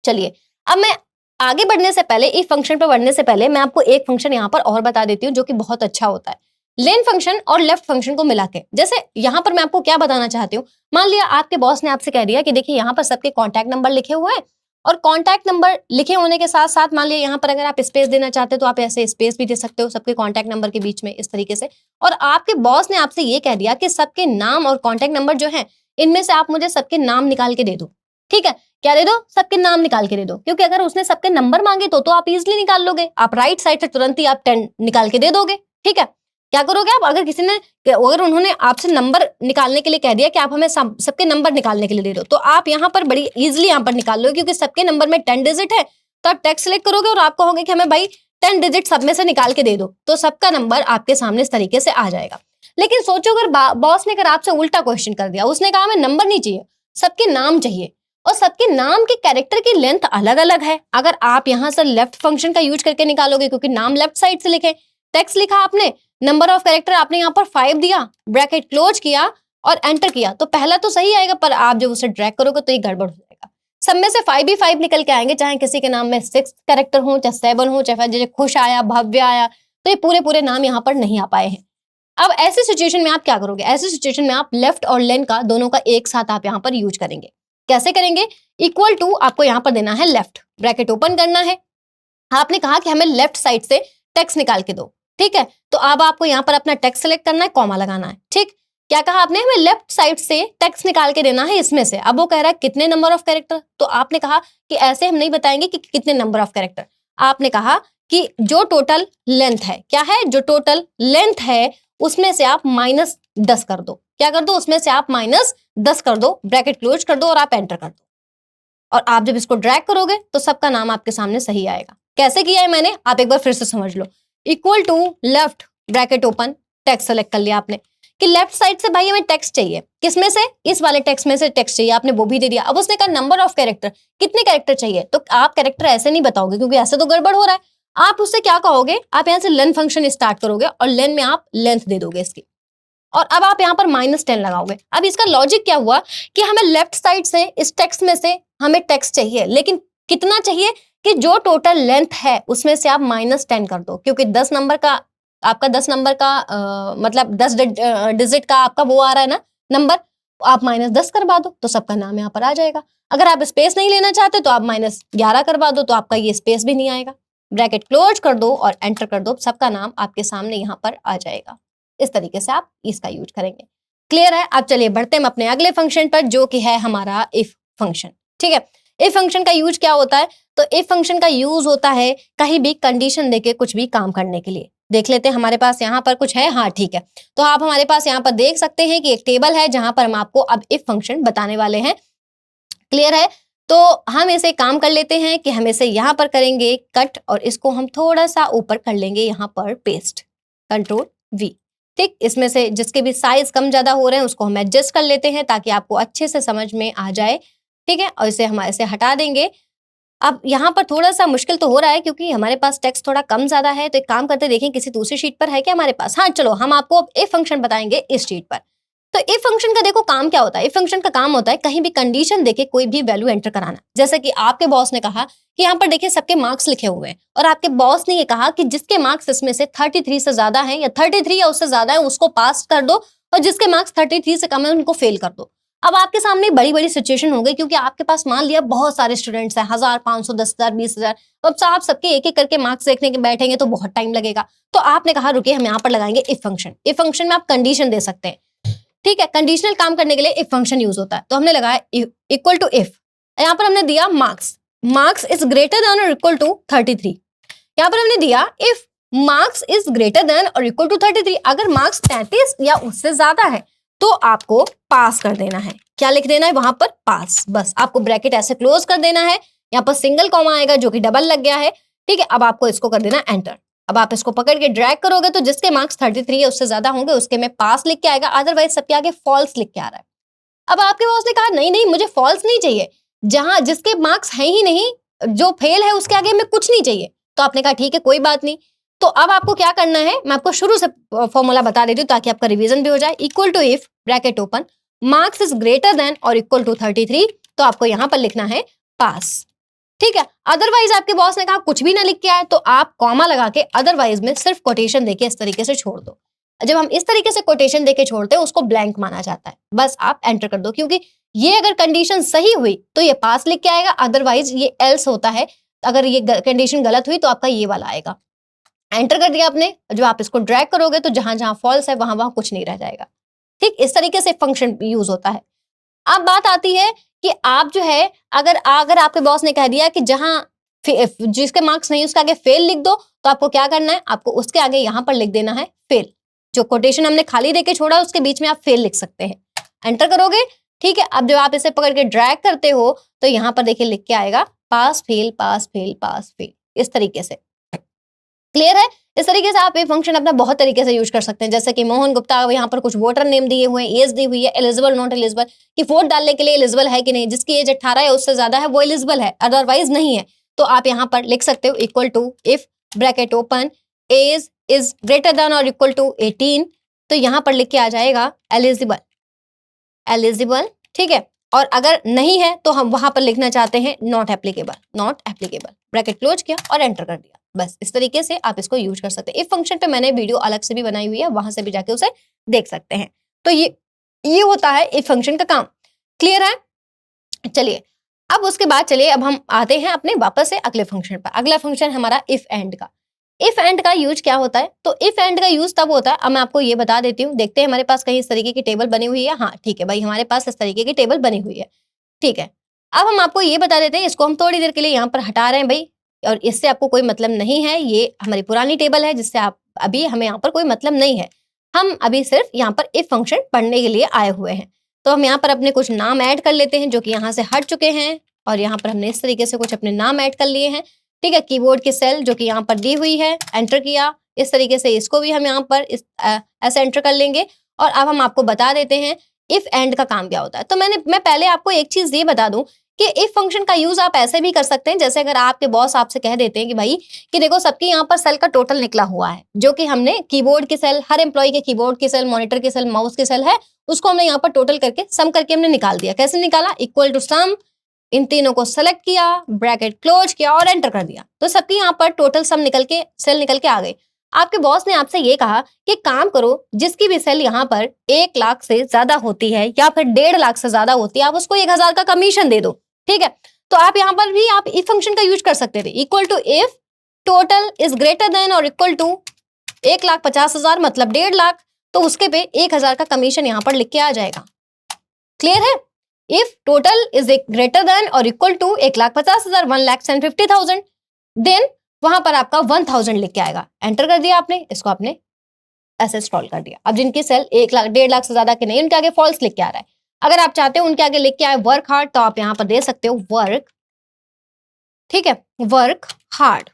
चलिए, अब मैं आगे बढ़ने से पहले, इस फंक्शन पर बढ़ने से पहले मैं आपको एक फंक्शन यहाँ पर और बता देती हूँ जो कि बहुत अच्छा होता है, लेन फंक्शन और लेफ्ट फंक्शन को मिला के। जैसे यहाँ पर मैं आपको क्या बताना चाहती हूँ, मान लिया आपके बॉस ने आपसे कह दिया कि देखिए यहाँ पर सबके कॉन्टैक्ट नंबर लिखे हुए हैं, और कॉन्टैक्ट नंबर लिखे होने के साथ साथ मान लिया यहाँ पर अगर आप स्पेस देना चाहते हो तो आप ऐसे स्पेस भी दे सकते हो सबके कॉन्टैक्ट नंबर के बीच में, इस तरीके से। और आपके बॉस ने आपसे ये कह दिया कि सबके नाम और कॉन्टैक्ट नंबर जो है इनमें से आप मुझे सबके नाम निकाल के दे दो। ठीक है, क्या दे दो? सबके नाम निकाल के दे दो, क्योंकि अगर उसने सबके नंबर मांगे तो आप इजिली निकाल लोगे, आप राइट साइड से तुरंत ही आप 10 निकाल के दे दोगे। ठीक है, क्या करोगे आप, अगर किसी ने, अगर उन्होंने आपसे नंबर निकालने के लिए कह दिया कि आप हमें सबके नंबर निकालने के लिए दे दो, तो आप यहाँ पर बड़ी इजिली यहाँ पर निकाल लो, क्योंकि सबके नंबर में 10 डिजिट है। तो आप टेक्स्ट सेलेक्ट करोगे और आप कहोगे कि हमें भाई 10 डिजिट सब में से निकाल के दे दो, तो सबका नंबर आपके सामने इस तरीके से आ जाएगा। लेकिन सोचो अगर बॉस ने अगर आपसे उल्टा क्वेश्चन कर दिया, उसने कहा हमें नंबर नहीं चाहिए, सबके नाम चाहिए, और सबके नाम के कैरेक्टर की लेंथ अलग अलग है। अगर आप यहाँ से लेफ्ट फंक्शन का यूज करके निकालोगे, क्योंकि नाम लेफ्ट साइड से लिखे, टेक्स्ट लिखा आपने, नंबर ऑफ कैरेक्टर आपने यहाँ पर 5 दिया, ब्रैकेट क्लोज किया और एंटर किया, तो पहला तो सही आएगा, पर आप जब उसे ड्रैग करोगे तो ये गड़बड़ हो जाएगा। सब में से 5 ही 5 निकल के आएंगे, चाहे किसी के नाम में 6 कैरेक्टर हो, चाहे 7 हो, चाहे जैसे खुश आया, भव्य आया, तो ये पूरे पूरे नाम यहाँ पर नहीं आ पाए हैं। अब ऐसी सिचुएशन में आप क्या करोगे? ऐसी सिचुएशन में आप लेफ्ट और लेन का, दोनों का एक साथ आप यहाँ पर यूज करेंगे। कैसे करेंगे? इक्वल टू आपको यहाँ पर देना है लेफ्ट, ब्रैकेट ओपन करना है, आपने कहा कि हमें लेफ्ट साइड से टेक्स्ट निकाल के दो। ठीक है, तो अब आपको यहाँ पर अपना टेक्स्ट सेलेक्ट करना है, कॉमा लगाना है। ठीक, क्या कहा आपने? हमें लेफ्ट साइड से टेक्स्ट निकाल के देना है इसमें से। अब वो कह रहा है कितने नंबर ऑफ कैरेक्टर, तो आपने कहा कि ऐसे हम नहीं बताएंगे कि कितने नंबर ऑफ कैरेक्टर, आपने कहा कि जो टोटल लेंथ है, क्या है, जो टोटल लेंथ है उसमें से आप -10 कर दो। क्या कर दो? उसमें से आप -10 कर दो, ब्रैकेट क्लोज कर दो और आप एंटर कर दो। और आप जब इसको ड्रैग करोगे तो सबका नाम आपके सामने सही आएगा। कैसे किया है मैंने, आप एक बार फिर से समझ लो। Equal to left, bracket open, text select कर लिया आपने, कि लेफ्ट साइड से भाई हमें टेक्स्ट चाहिए, किसमें से, इस वाले टेक्स्ट में से टेक्स्ट चाहिए, आपने वो भी दे दिया। अब उसने कहा नंबर ऑफ कैरेक्टर, कितने कैरेक्टर चाहिए, तो आप कैरेक्टर ऐसे नहीं बताओगे क्योंकि ऐसे तो गड़बड़ हो रहा है। आप उससे क्या कहोगे, आप यहाँ से लेन फंक्शन स्टार्ट करोगे और लेन में आप लेंथ दे दोगे इसकी, और अब आप यहाँ पर -10 लगाओगे। अब इसका लॉजिक क्या हुआ कि हमें लेफ्ट साइड से इस टेक्स्ट में से हमें टेक्स्ट चाहिए, लेकिन कितना चाहिए कि जो टोटल लेंथ है उसमें से आप -10 कर दो, क्योंकि 10 नंबर का आपका 10 नंबर का मतलब 10 डिजिट का आपका वो आ रहा है ना नंबर, आप -10 करवा दो तो सबका नाम यहाँ पर आ जाएगा। अगर आप स्पेस नहीं लेना चाहते तो आप -11 करवा दो तो आपका ये स्पेस भी नहीं आएगा। ब्रैकेट क्लोज कर दो और एंटर कर दो, सबका नाम आपके सामने यहाँ पर आ जाएगा। इस तरीके से आप इसका यूज करेंगे। क्लियर है? अब चलिए बढ़ते हैं अपने अगले फंक्शन पर, जो कि है हमारा इफ फंक्शन। ठीक है, इफ फंक्शन का यूज क्या होता है, तो इफ फंक्शन का यूज होता है कहीं भी कंडीशन देके कुछ भी काम करने के लिए। देख लेते हैं हमारे पास यहाँ पर कुछ है। हाँ ठीक है, तो आप हमारे पास यहाँ पर देख सकते हैं कि एक टेबल है जहां पर हम आपको अब इफ फंक्शन बताने वाले हैं। क्लियर है? तो हम इसे काम कर लेते हैं कि हम इसे यहाँ पर करेंगे कट और इसको हम थोड़ा सा ऊपर कर लेंगे यहाँ पर पेस्ट, कंट्रोल V। ठीक, इसमें से जिसके भी साइज कम ज्यादा हो रहे हैं उसको हम एडजस्ट कर लेते हैं ताकि आपको अच्छे से समझ में आ जाए। ठीक है, और इसे हम ऐसे हटा देंगे। अब यहाँ पर थोड़ा सा मुश्किल तो हो रहा है क्योंकि हमारे पास टेक्स्ट थोड़ा कम ज्यादा है, तो एक काम करते देखें किसी दूसरी शीट पर है क्या हमारे पास। हाँ चलो, हम आपको अब इफ फंक्शन बताएंगे इस शीट पर। तो इफ फंक्शन का देखो काम क्या होता है। इफ फंक्शन का काम होता है कहीं भी कंडीशन देके कोई भी वैल्यू एंटर कराना। जैसे कि आपके बॉस ने कहा कि यहाँ पर देखिए सबके मार्क्स लिखे हुए हैं, और आपके बॉस ने ये कहा कि जिसके मार्क्स इसमें से 33 से ज्यादा हैं या 33 या उससे ज्यादा है उसको पास कर दो, और जिसके मार्क्स 33 से कम है उनको फेल कर दो। अब आपके सामने बड़ी बड़ी सिचुएशन हो गई क्योंकि आपके पास मान लिया बहुत सारे स्टूडेंट्स हैं, 1000, 500, 10,000, 20,000। अब आप सबके एक एक करके मार्क्स देखने के बैठेंगे तो बहुत टाइम लगेगा। तो आपने कहा रुकिए हम यहाँ पर लगाएंगे इफ फंक्शन। इफ फंक्शन में आप कंडीशन दे सकते हैं। ठीक है, कंडीशनल काम करने के लिए इफ फंक्शन यूज होता है। तो हमने लगाया इक्वल टू इफ, यहाँ पर हमने दिया मार्क्स इज ग्रेटर देन और इक्वल टू 33। यहाँ पर हमने दिया if marks is greater than और इक्वल टू 33। अगर मार्क्स 33 या उससे ज्यादा है तो आपको पास कर देना है। क्या लिख देना है वहां पर? पास। बस आपको ब्रैकेट ऐसे क्लोज कर देना है। यहाँ पर सिंगल कॉमा आएगा जो कि डबल लग गया है। ठीक है, अब आपको इसको कर देना एंटर। अब आप इसको पकड़ के ड्रैग करोगे तो जिसके मार्क्स 33 या उससे ज्यादा होंगे उसके में पास लिख के आएगा, अदरवाइज सबके आगे फॉल्स लिख के आ रहा है। अब आपके बॉस ने कहा नहीं नहीं मुझे फॉल्स नहीं चाहिए, जहां जिसके मार्क्स है ही नहीं, जो फेल है उसके आगे में कुछ नहीं चाहिए। तो आपने कहा ठीक है कोई बात नहीं। तो अब आपको क्या करना है, मैं आपको शुरू से फॉर्मूला बता देती हूँ ताकि आपका रिवीजन भी हो जाए। Equal to if bracket open marks is greater than और इक्वल टू 33, तो आपको यहाँ पर लिखना है पास। ठीक है, अदरवाइज आपके बॉस ने कहा कुछ भी ना लिख के आए तो आप कॉमा लगा के अदरवाइज में सिर्फ कोटेशन देके इस तरीके से छोड़ दो। जब हम इस तरीके से कोटेशन देके छोड़ते हैं उसको ब्लैंक माना जाता है। बस आप एंटर कर दो, क्योंकि ये अगर कंडीशन सही हुई तो ये पास लिख के आएगा, अदरवाइज ये एल्स होता है। अगर ये कंडीशन गलत हुई तो आपका ये वाला आएगा। एंटर कर दिया आपने। जब आप इसको ड्रैग करोगे तो जहां जहां फॉल्स है वहां वहां कुछ नहीं रह जाएगा। ठीक, इस तरीके से फंक्शन यूज होता है। अब बात आती है कि आप जो है अगर आपके बॉस ने कह दिया कि जहां जिसके मार्क्स नहीं उसके आगे फेल लिख दो, तो आपको क्या करना है, आपको उसके आगे यहां पर लिख देना है फेल। जो कोटेशन हमने खाली देके छोड़ा उसके बीच में आप फेल लिख सकते हैं। एंटर करोगे। ठीक है, अब जब आप इसे पकड़ के ड्रैग करते हो तो यहाँ पर देखिए लिख के आएगा pass fail pass fail pass fail, इस तरीके से। क्लियर है? इस तरीके से आप ये फंक्शन अपना बहुत तरीके से यूज कर सकते हैं। जैसे कि मोहन गुप्ता, यहाँ पर कुछ वोटर नेम दिए हुए हैं, एज दी हुई है, एलिजिबल नॉट एलिजिबल, कि वोट डालने के लिए एलिजिबल है कि नहीं, जिसकी एज 18 या उससे ज्यादा है वो एलिजिबल है, अदरवाइज नहीं है। तो आप यहाँ पर लिख सकते हो equal to if bracket open age is greater than और इक्वल टू 18, तो यहाँ पर लिख के आ जाएगा एलिजिबल। ठीक है, और अगर नहीं है तो हम वहां पर लिखना चाहते हैं नॉट एप्लीकेबल। ब्रैकेट क्लोज किया और एंटर कर दिया। बस इस तरीके से आप इसको यूज कर सकते हैं। इफ फंक्शन पे मैंने वीडियो अलग से भी बनाई हुई है, वहां से भी जाके उसे देख सकते हैं। तो ये होता है इफ फंक्शन का काम। क्लियर है? चलिए अब उसके बाद चलिए अब हम आते हैं अपने वापस से अगले फंक्शन पर। अगला फंक्शन हमारा इफ एंड का। इफ एंड का यूज क्या होता है, तो इफ एंड का यूज तब होता है, अब मैं आपको ये बता देती हूँ। देखते हैं हमारे पास कहीं इस तरीके की टेबल बनी हुई है। हाँ ठीक है भाई, हमारे पास इस तरीके की टेबल बनी हुई है। ठीक है, अब हम आपको ये बता देते हैं, इसको हम थोड़ी देर के लिए यहाँ पर हटा रहे हैं भाई, और इससे आपको कोई मतलब नहीं है। ये हमारी पुरानी टेबल है जिससे आप अभी हमें यहाँ पर कोई मतलब नहीं है। हम अभी सिर्फ यहाँ पर इफ फंक्शन पढ़ने के लिए आए हुए हैं। तो हम यहाँ पर अपने कुछ नाम ऐड कर लेते हैं जो कि यहाँ से हट चुके हैं, और यहाँ पर हमने इस तरीके से कुछ अपने नाम ऐड कर लिए हैं। ठीक है, कीबोर्ड की सेल जो कि यहाँ पर दी हुई है, एंटर किया। इस तरीके से इसको भी हम यहाँ पर ऐसे एंटर कर लेंगे, और अब हम आपको बता देते हैं इफ एंड का काम क्या होता है। तो मैं पहले आपको एक चीज ये बता दूं कि इफ फंक्शन का यूज आप ऐसे भी कर सकते हैं, जैसे अगर आपके बॉस आपसे कह देते हैं कि भाई कि देखो सबके यहाँ पर सेल का टोटल निकला हुआ है, जो कि हमने कीबोर्ड की सेल, हर एम्प्लॉय के कीबोर्ड की सेल, मॉनिटर की सेल, माउस की सेल है, उसको हमने यहाँ पर टोटल करके सम करके हमने निकाल दिया। कैसे निकाला? इक्वल टू सम, इन तीनों को सेलेक्ट किया, ब्रैकेट क्लोज किया और एंटर कर दिया, तो सबकी यहाँ पर टोटल सम निकल के सेल निकल के आ गई। आपके बॉस ने आपसे ये कहा कि काम करो, जिसकी भी सेल यहाँ पर 1 लाख से ज्यादा होती है या फिर 1.5 लाख से ज्यादा होती है, आप उसको 1000 का कमीशन दे दो। ठीक है, तो आप यहाँ पर भी आप इफ फंक्शन का यूज कर सकते थे। Equal to if total is greater than और इक्वल टू 1,50,000 मतलब 1.5 लाख, तो उसके पे 1000 का कमीशन यहाँ पर लिख के आ जाएगा। क्लियर है? If total is greater than और इक्वल टू 1,50,000 1,50,000 देन वहां पर आपका 1000 लिख के आएगा। एंटर कर दिया आपने, इसको आपने ऐसे स्क्रॉल कर दिया। अब जिनकी सेल 1 लाख 1.5 लाख से ज्यादा के नहीं, उनके आगे फॉल्स लिख के आ रहा है। अगर आप चाहते हो उनके आगे लिख के आए वर्क हार्ड, तो आप यहाँ पर दे सकते हो वर्क, ठीक है, वर्क हार्ड।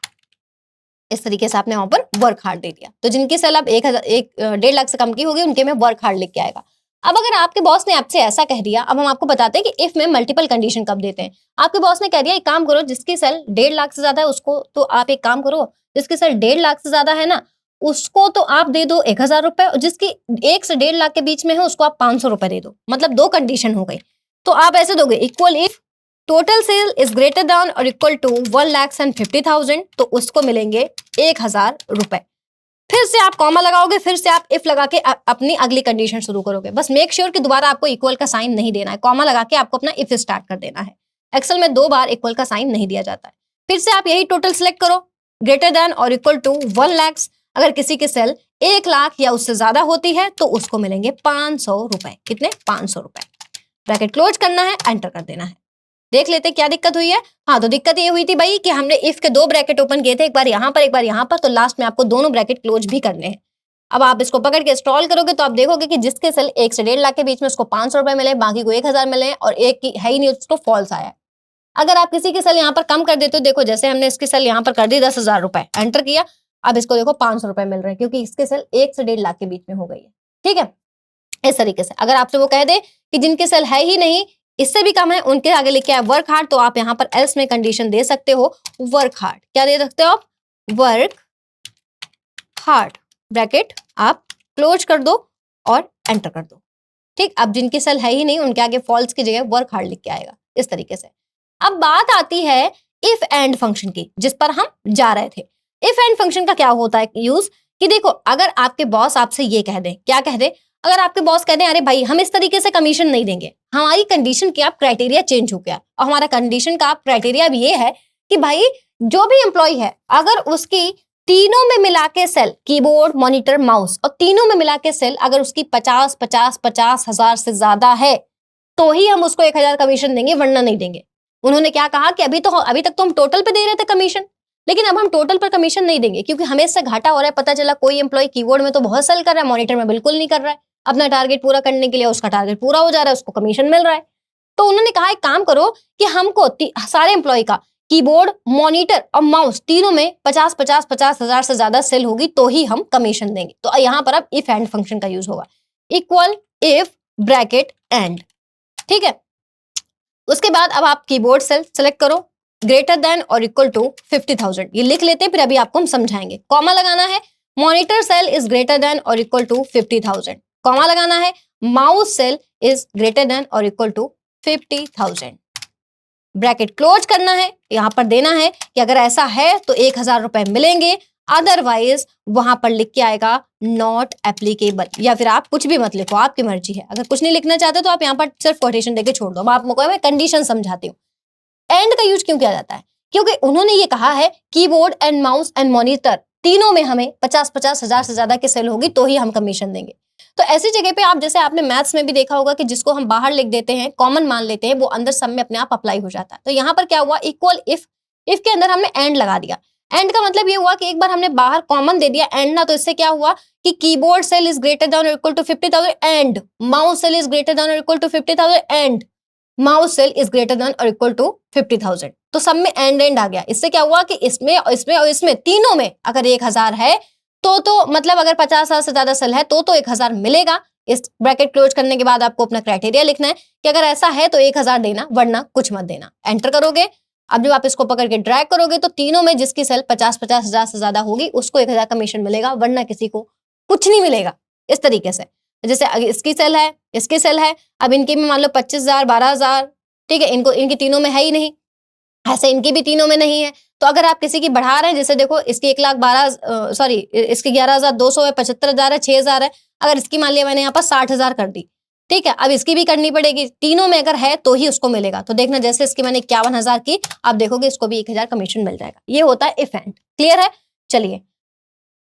इस तरीके से आपने वहां पर वर्क हार्ड दे दिया। तो जिनकी सेल अब 1.5 लाख से कम की होगी, उनके में वर्क हार्ड लिख के आएगा। अब अगर आपके बॉस ने आपसे ऐसा कह दिया, अब हम आपको बताते हैं कि इफ में मल्टीपल कंडीशन कब देते हैं। आपके बॉस ने कह दिया एक काम करो, जिसकी सेल 1.5 लाख से ज्यादा है उसको तो आप एक काम करो, जिसकी सेल 1.5 लाख से ज्यादा है ना, उसको तो आप दे दो 1000 रुपए, और जिसकी 1 से 1.5 लाख के बीच में है उसको आप 500 रुपए दे दो। मतलब 2 कंडीशन हो गई। तो आप ऐसे दोगे equal if total sale is greater than और इक्वल टू 1,50,000, तो उसको मिलेंगे 1000 रुपए। फिर से आप कॉमा लगाओगे, फिर से आप इफ लगा के अपनी अगली कंडीशन शुरू करोगे। बस मेक श्योर कि दोबारा आपको इक्वल का साइन नहीं देना है, कॉमा लगा के आपको अपना इफ स्टार्ट कर देना है। एक्सेल में 2 बार इक्वल का साइन नहीं दिया जाता है। फिर से आप यही टोटल सिलेक्ट करो, ग्रेटर देन और इक्वल टू 1 लाख। अगर किसी की सेल 1 लाख या उससे ज्यादा होती है तो उसको मिलेंगे 500 रुपए। कितने? 500 रुपए। ब्रैकेट क्लोज करना है, एंटर कर देना है। देख लेते क्या दिक्कत हुई है। हाँ, तो दिक्कत ये हुई थी भाई कि हमने इफ के 2 ब्रैकेट ओपन किए थे, एक बार यहाँ पर एक बार यहाँ पर, तो लास्ट में आपको दोनों ब्रैकेट क्लोज भी करने हैं। अब आप इसको पकड़ के स्क्रॉल करोगे तो आप देखोगे कि जिसके सेल 1 से 1.5 लाख के बीच में उसको 500 रुपए मिले, बाकी को 1000 मिले, और एक की है ही नहीं उसको फॉल्स आया। अगर आप किसी की सेल यहाँ पर कम कर देते हो, देखो जैसे हमने इसकी सेल यहाँ पर कर दी 10,000 रुपए, एंटर किया, अब इसको देखो 500 रुपए मिल रहे हैं, क्योंकि इसके सेल 1 से 1.5 लाख के बीच में हो गई है। ठीक है, इस तरीके से अगर आपसे वो कह दे कि जिनके सेल है ही नहीं, इससे भी कम है, उनके आगे लिखे है वर्क हार्ड, तो आप यहाँ पर एल्स में कंडीशन दे सकते हो वर्क हार्ड। क्या दे सकते हो आप? Work hard. ब्रैकेट आप क्लोज कर दो और एंटर कर दो। ठीक, अब जिनकी सेल है ही नहीं, उनके आगे फॉल्स की जगह वर्क हार्ड लिख के आएगा, इस तरीके से। अब बात आती है इफ एंड फंक्शन की, जिस पर हम जा रहे थे। इफ एंड फंक्शन का क्या होता है यूज, कि देखो अगर आपके बॉस आपसे ये कह दे, क्या कह दे, अगर आपके बॉस कहते हैं अरे भाई हम इस तरीके से कमीशन नहीं देंगे, हमारी कंडीशन की आप क्राइटेरिया चेंज हो गया, और हमारा कंडीशन का आप क्राइटेरिया भी ये है कि भाई जो भी एम्प्लॉय है, अगर उसकी तीनों में मिला के सेल, कीबोर्ड, मॉनिटर, माउस, और तीनों में मिला के सेल अगर उसकी 50,000 से ज्यादा है, तो ही हम उसको 1000 कमीशन देंगे, वरना नहीं देंगे। उन्होंने क्या कहा कि अभी तक तो हम टोटल पे दे रहे थे कमीशन, लेकिन अब हम टोटल पर कमीशन नहीं देंगे, क्योंकि हमें इससे घाटा हो रहा है। पता चला कोई एम्प्लॉय कीबोर्ड में तो बहुत सेल कर रहा है, मॉनिटर में बिल्कुल नहीं कर रहा है, अपना टारगेट पूरा करने के लिए उसका टारगेट पूरा हो जा रहा है, उसको कमीशन मिल रहा है। तो उन्होंने कहा एक काम करो कि हमको सारे एम्प्लॉय का कीबोर्ड, मॉनिटर और माउस तीनों में 50,000 से ज्यादा सेल होगी तो ही हम कमीशन देंगे। तो यहाँ पर अब इफ एंड फंक्शन का यूज होगा, इक्वल इफ ब्रैकेट एंड। ठीक है, उसके बाद अब आप कीबोर्ड सेल सेलेक्ट करो, ग्रेटर देन और इक्वल टू 50,000, ये लिख लेते हैं, फिर अभी आपको हम समझाएंगे। कॉमा लगाना है, monitor cell is greater than और इक्वल टू 50,000, कॉमा लगाना है, mouse cell is greater than और इक्वल टू 50,000, ब्रैकेट क्लोज करना है। यहां पर देना है कि अगर ऐसा है तो 1000 रुपए मिलेंगे, अदरवाइज वहां पर लिख के आएगा नॉट एप्लीकेबल, या फिर आप कुछ भी मत लिखो, आपकी मर्जी है। अगर कुछ नहीं लिखना चाहते तो आप यहाँ पर सिर्फ कोटेशन देके छोड़ दो। मैं कंडीशन समझाती हूँ। एंड का यूज क्यों किया जाता है, क्योंकि उन्होंने ये कहा है keyboard and mouse and monitor तीनों में हमें 50,000 से ज्यादा की सेल होगी तो ही हम कमीशन देंगे। तो ऐसी जगह पे आप, जैसे आपने मैथ्स में भी देखा होगा कि जिसको हम बाहर लिख देते हैं, कॉमन मान लेते हैं, वो अंदर सब में अपने आप अप्लाई हो जाता है। तो यहाँ पर क्या हुआ, इक्वल इफ के अंदर हमने एंड लगा दिया। एंड का मतलब ये हुआ कि एक बार हमने बाहर कॉमन दे दिया एंड ना, तो इससे क्या हुआ कि keyboard cell is greater than और equal to 50,000 and mouse cell is greater than और equal to 50,000 and mouse cell is greater than और इक्वल टू 50,000। तो सब में एंड आ गया। इससे क्या हुआ कि इसमें और इसमें और इसमें तीनों में अगर 1000 है तो मतलब अगर 50,000 से ज्यादा सेल है तो 1000 मिलेगा, इस ब्रैकेट क्लोज करने के बाद आपको अपना क्राइटेरिया लिखना है कि अगर ऐसा है तो 1000 देना, वरना कुछ मत देना। एंटर करोगे। अब जब आप इसको पकड़ के ड्रैग करोगे तो तीनों में जिसकी सेल 50-50 हजार से ज्यादा होगी उसको 1000 कमीशन मिलेगा, वरना किसी को कुछ नहीं मिलेगा। इस तरीके से जैसे इसकी सेल है, इसकी सेल है, अब इनके में मान लो 25,000, 12,000, ठीक है, इनको इनकी तीनों में है ही नहीं, ऐसे इनकी भी तीनों में नहीं है। तो अगर आप किसी की बढ़ा रहे हैं, जैसे देखो इसकी 1,12,000 सॉरी इसकी 11,200 है, 75,000 है, 6,000 है, अगर इसकी मान लिया मैंने यहाँ पर 60,000 कर दी, ठीक है, अब इसकी भी करनी पड़ेगी, तीनों में अगर है तो ही उसको मिलेगा। तो देखना जैसे इसकी मैंने 51,000 की, आप देखोगे इसको भी 1,000 कमीशन मिल जाएगा। ये होता है इफ एंड। क्लियर है? चलिए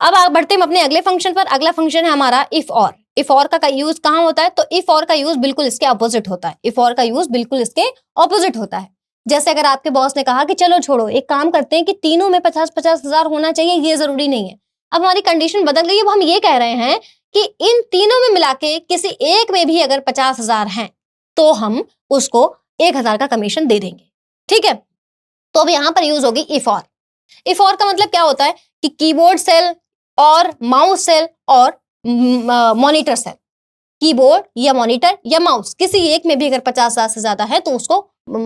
अब आप बढ़ते हैं अपने अगले फंक्शन पर। अगला फंक्शन है हमारा इफ और। इफ और का यूज कहाँ होता है? तो इफ और का यूज बिल्कुल इसके ऑपोजिट होता है। इफ और का यूज बिल्कुल इसके ऑपोजिट होता है। जैसे अगर आपके बॉस ने कहा कि चलो छोड़ो, एक काम करते हैं कि तीनों में 50-50 हजार होना चाहिए, ये जरूरी नहीं है। अब हमारी कंडीशन बदल गई, अब हम ये कह रहे हैं कि इन तीनों में मिला के किसी एक में भी अगर 50,000 हैं तो हम उसको 1,000 का कमीशन दे देंगे। ठीक है, तो अब यहां पर यूज होगी इफ और। इफ और का मतलब क्या होता है कि कीबोर्ड सेल और माउस सेल और मॉनिटर सेल, कीबोर्ड या मॉनिटर या माउस किसी एक में भी अगर 50,000 से ज्यादा है तो उसको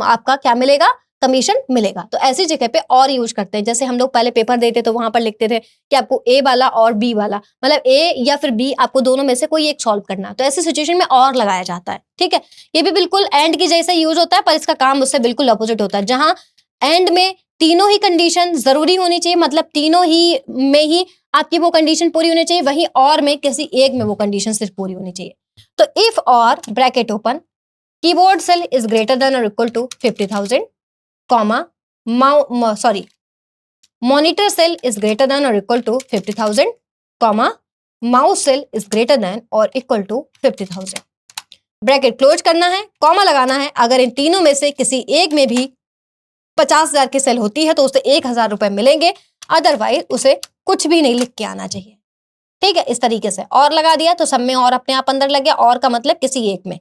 आपका क्या मिलेगा? कमीशन मिलेगा। तो ऐसी जगह पे और यूज करते हैं। जैसे हम लोग पहले पेपर देते तो वहां पर लिखते थे कि आपको ए वाला और बी वाला, मतलब ए या फिर बी, आपको दोनों में से कोई एक सॉल्व करना है। तो ऐसी सिचुएशन में और लगाया जाता है। ठीक है, ये भी बिल्कुल एंड की जैसे यूज होता है, पर इसका काम उससे बिल्कुल अपोजिट होता है। जहां एंड में तीनों ही कंडीशन जरूरी होनी चाहिए, मतलब तीनों ही में ही आपकी वो कंडीशन पूरी होनी चाहिए, वहीं और में किसी एक में वो कंडीशन सिर्फ पूरी होनी चाहिए। तो if or bracket open, keyboard cell is greater than और equal to 50,000, comma monitor cell is greater than और equal to 50,000, comma mouse cell is greater than और इक्वल टू 50,000। ब्रैकेट क्लोज करना है, कॉमा लगाना है। अगर इन तीनों में से किसी एक में भी 50,000 की सेल होती है तो उसे 1,000 रुपए मिलेंगे, अदरवाइज उसे कुछ भी नहीं लिख के आना चाहिए। ठीक है, इस तरीके से और लगा दिया तो सब में और अपने आप अंदर लग गया। और का मतलब किसी एक में,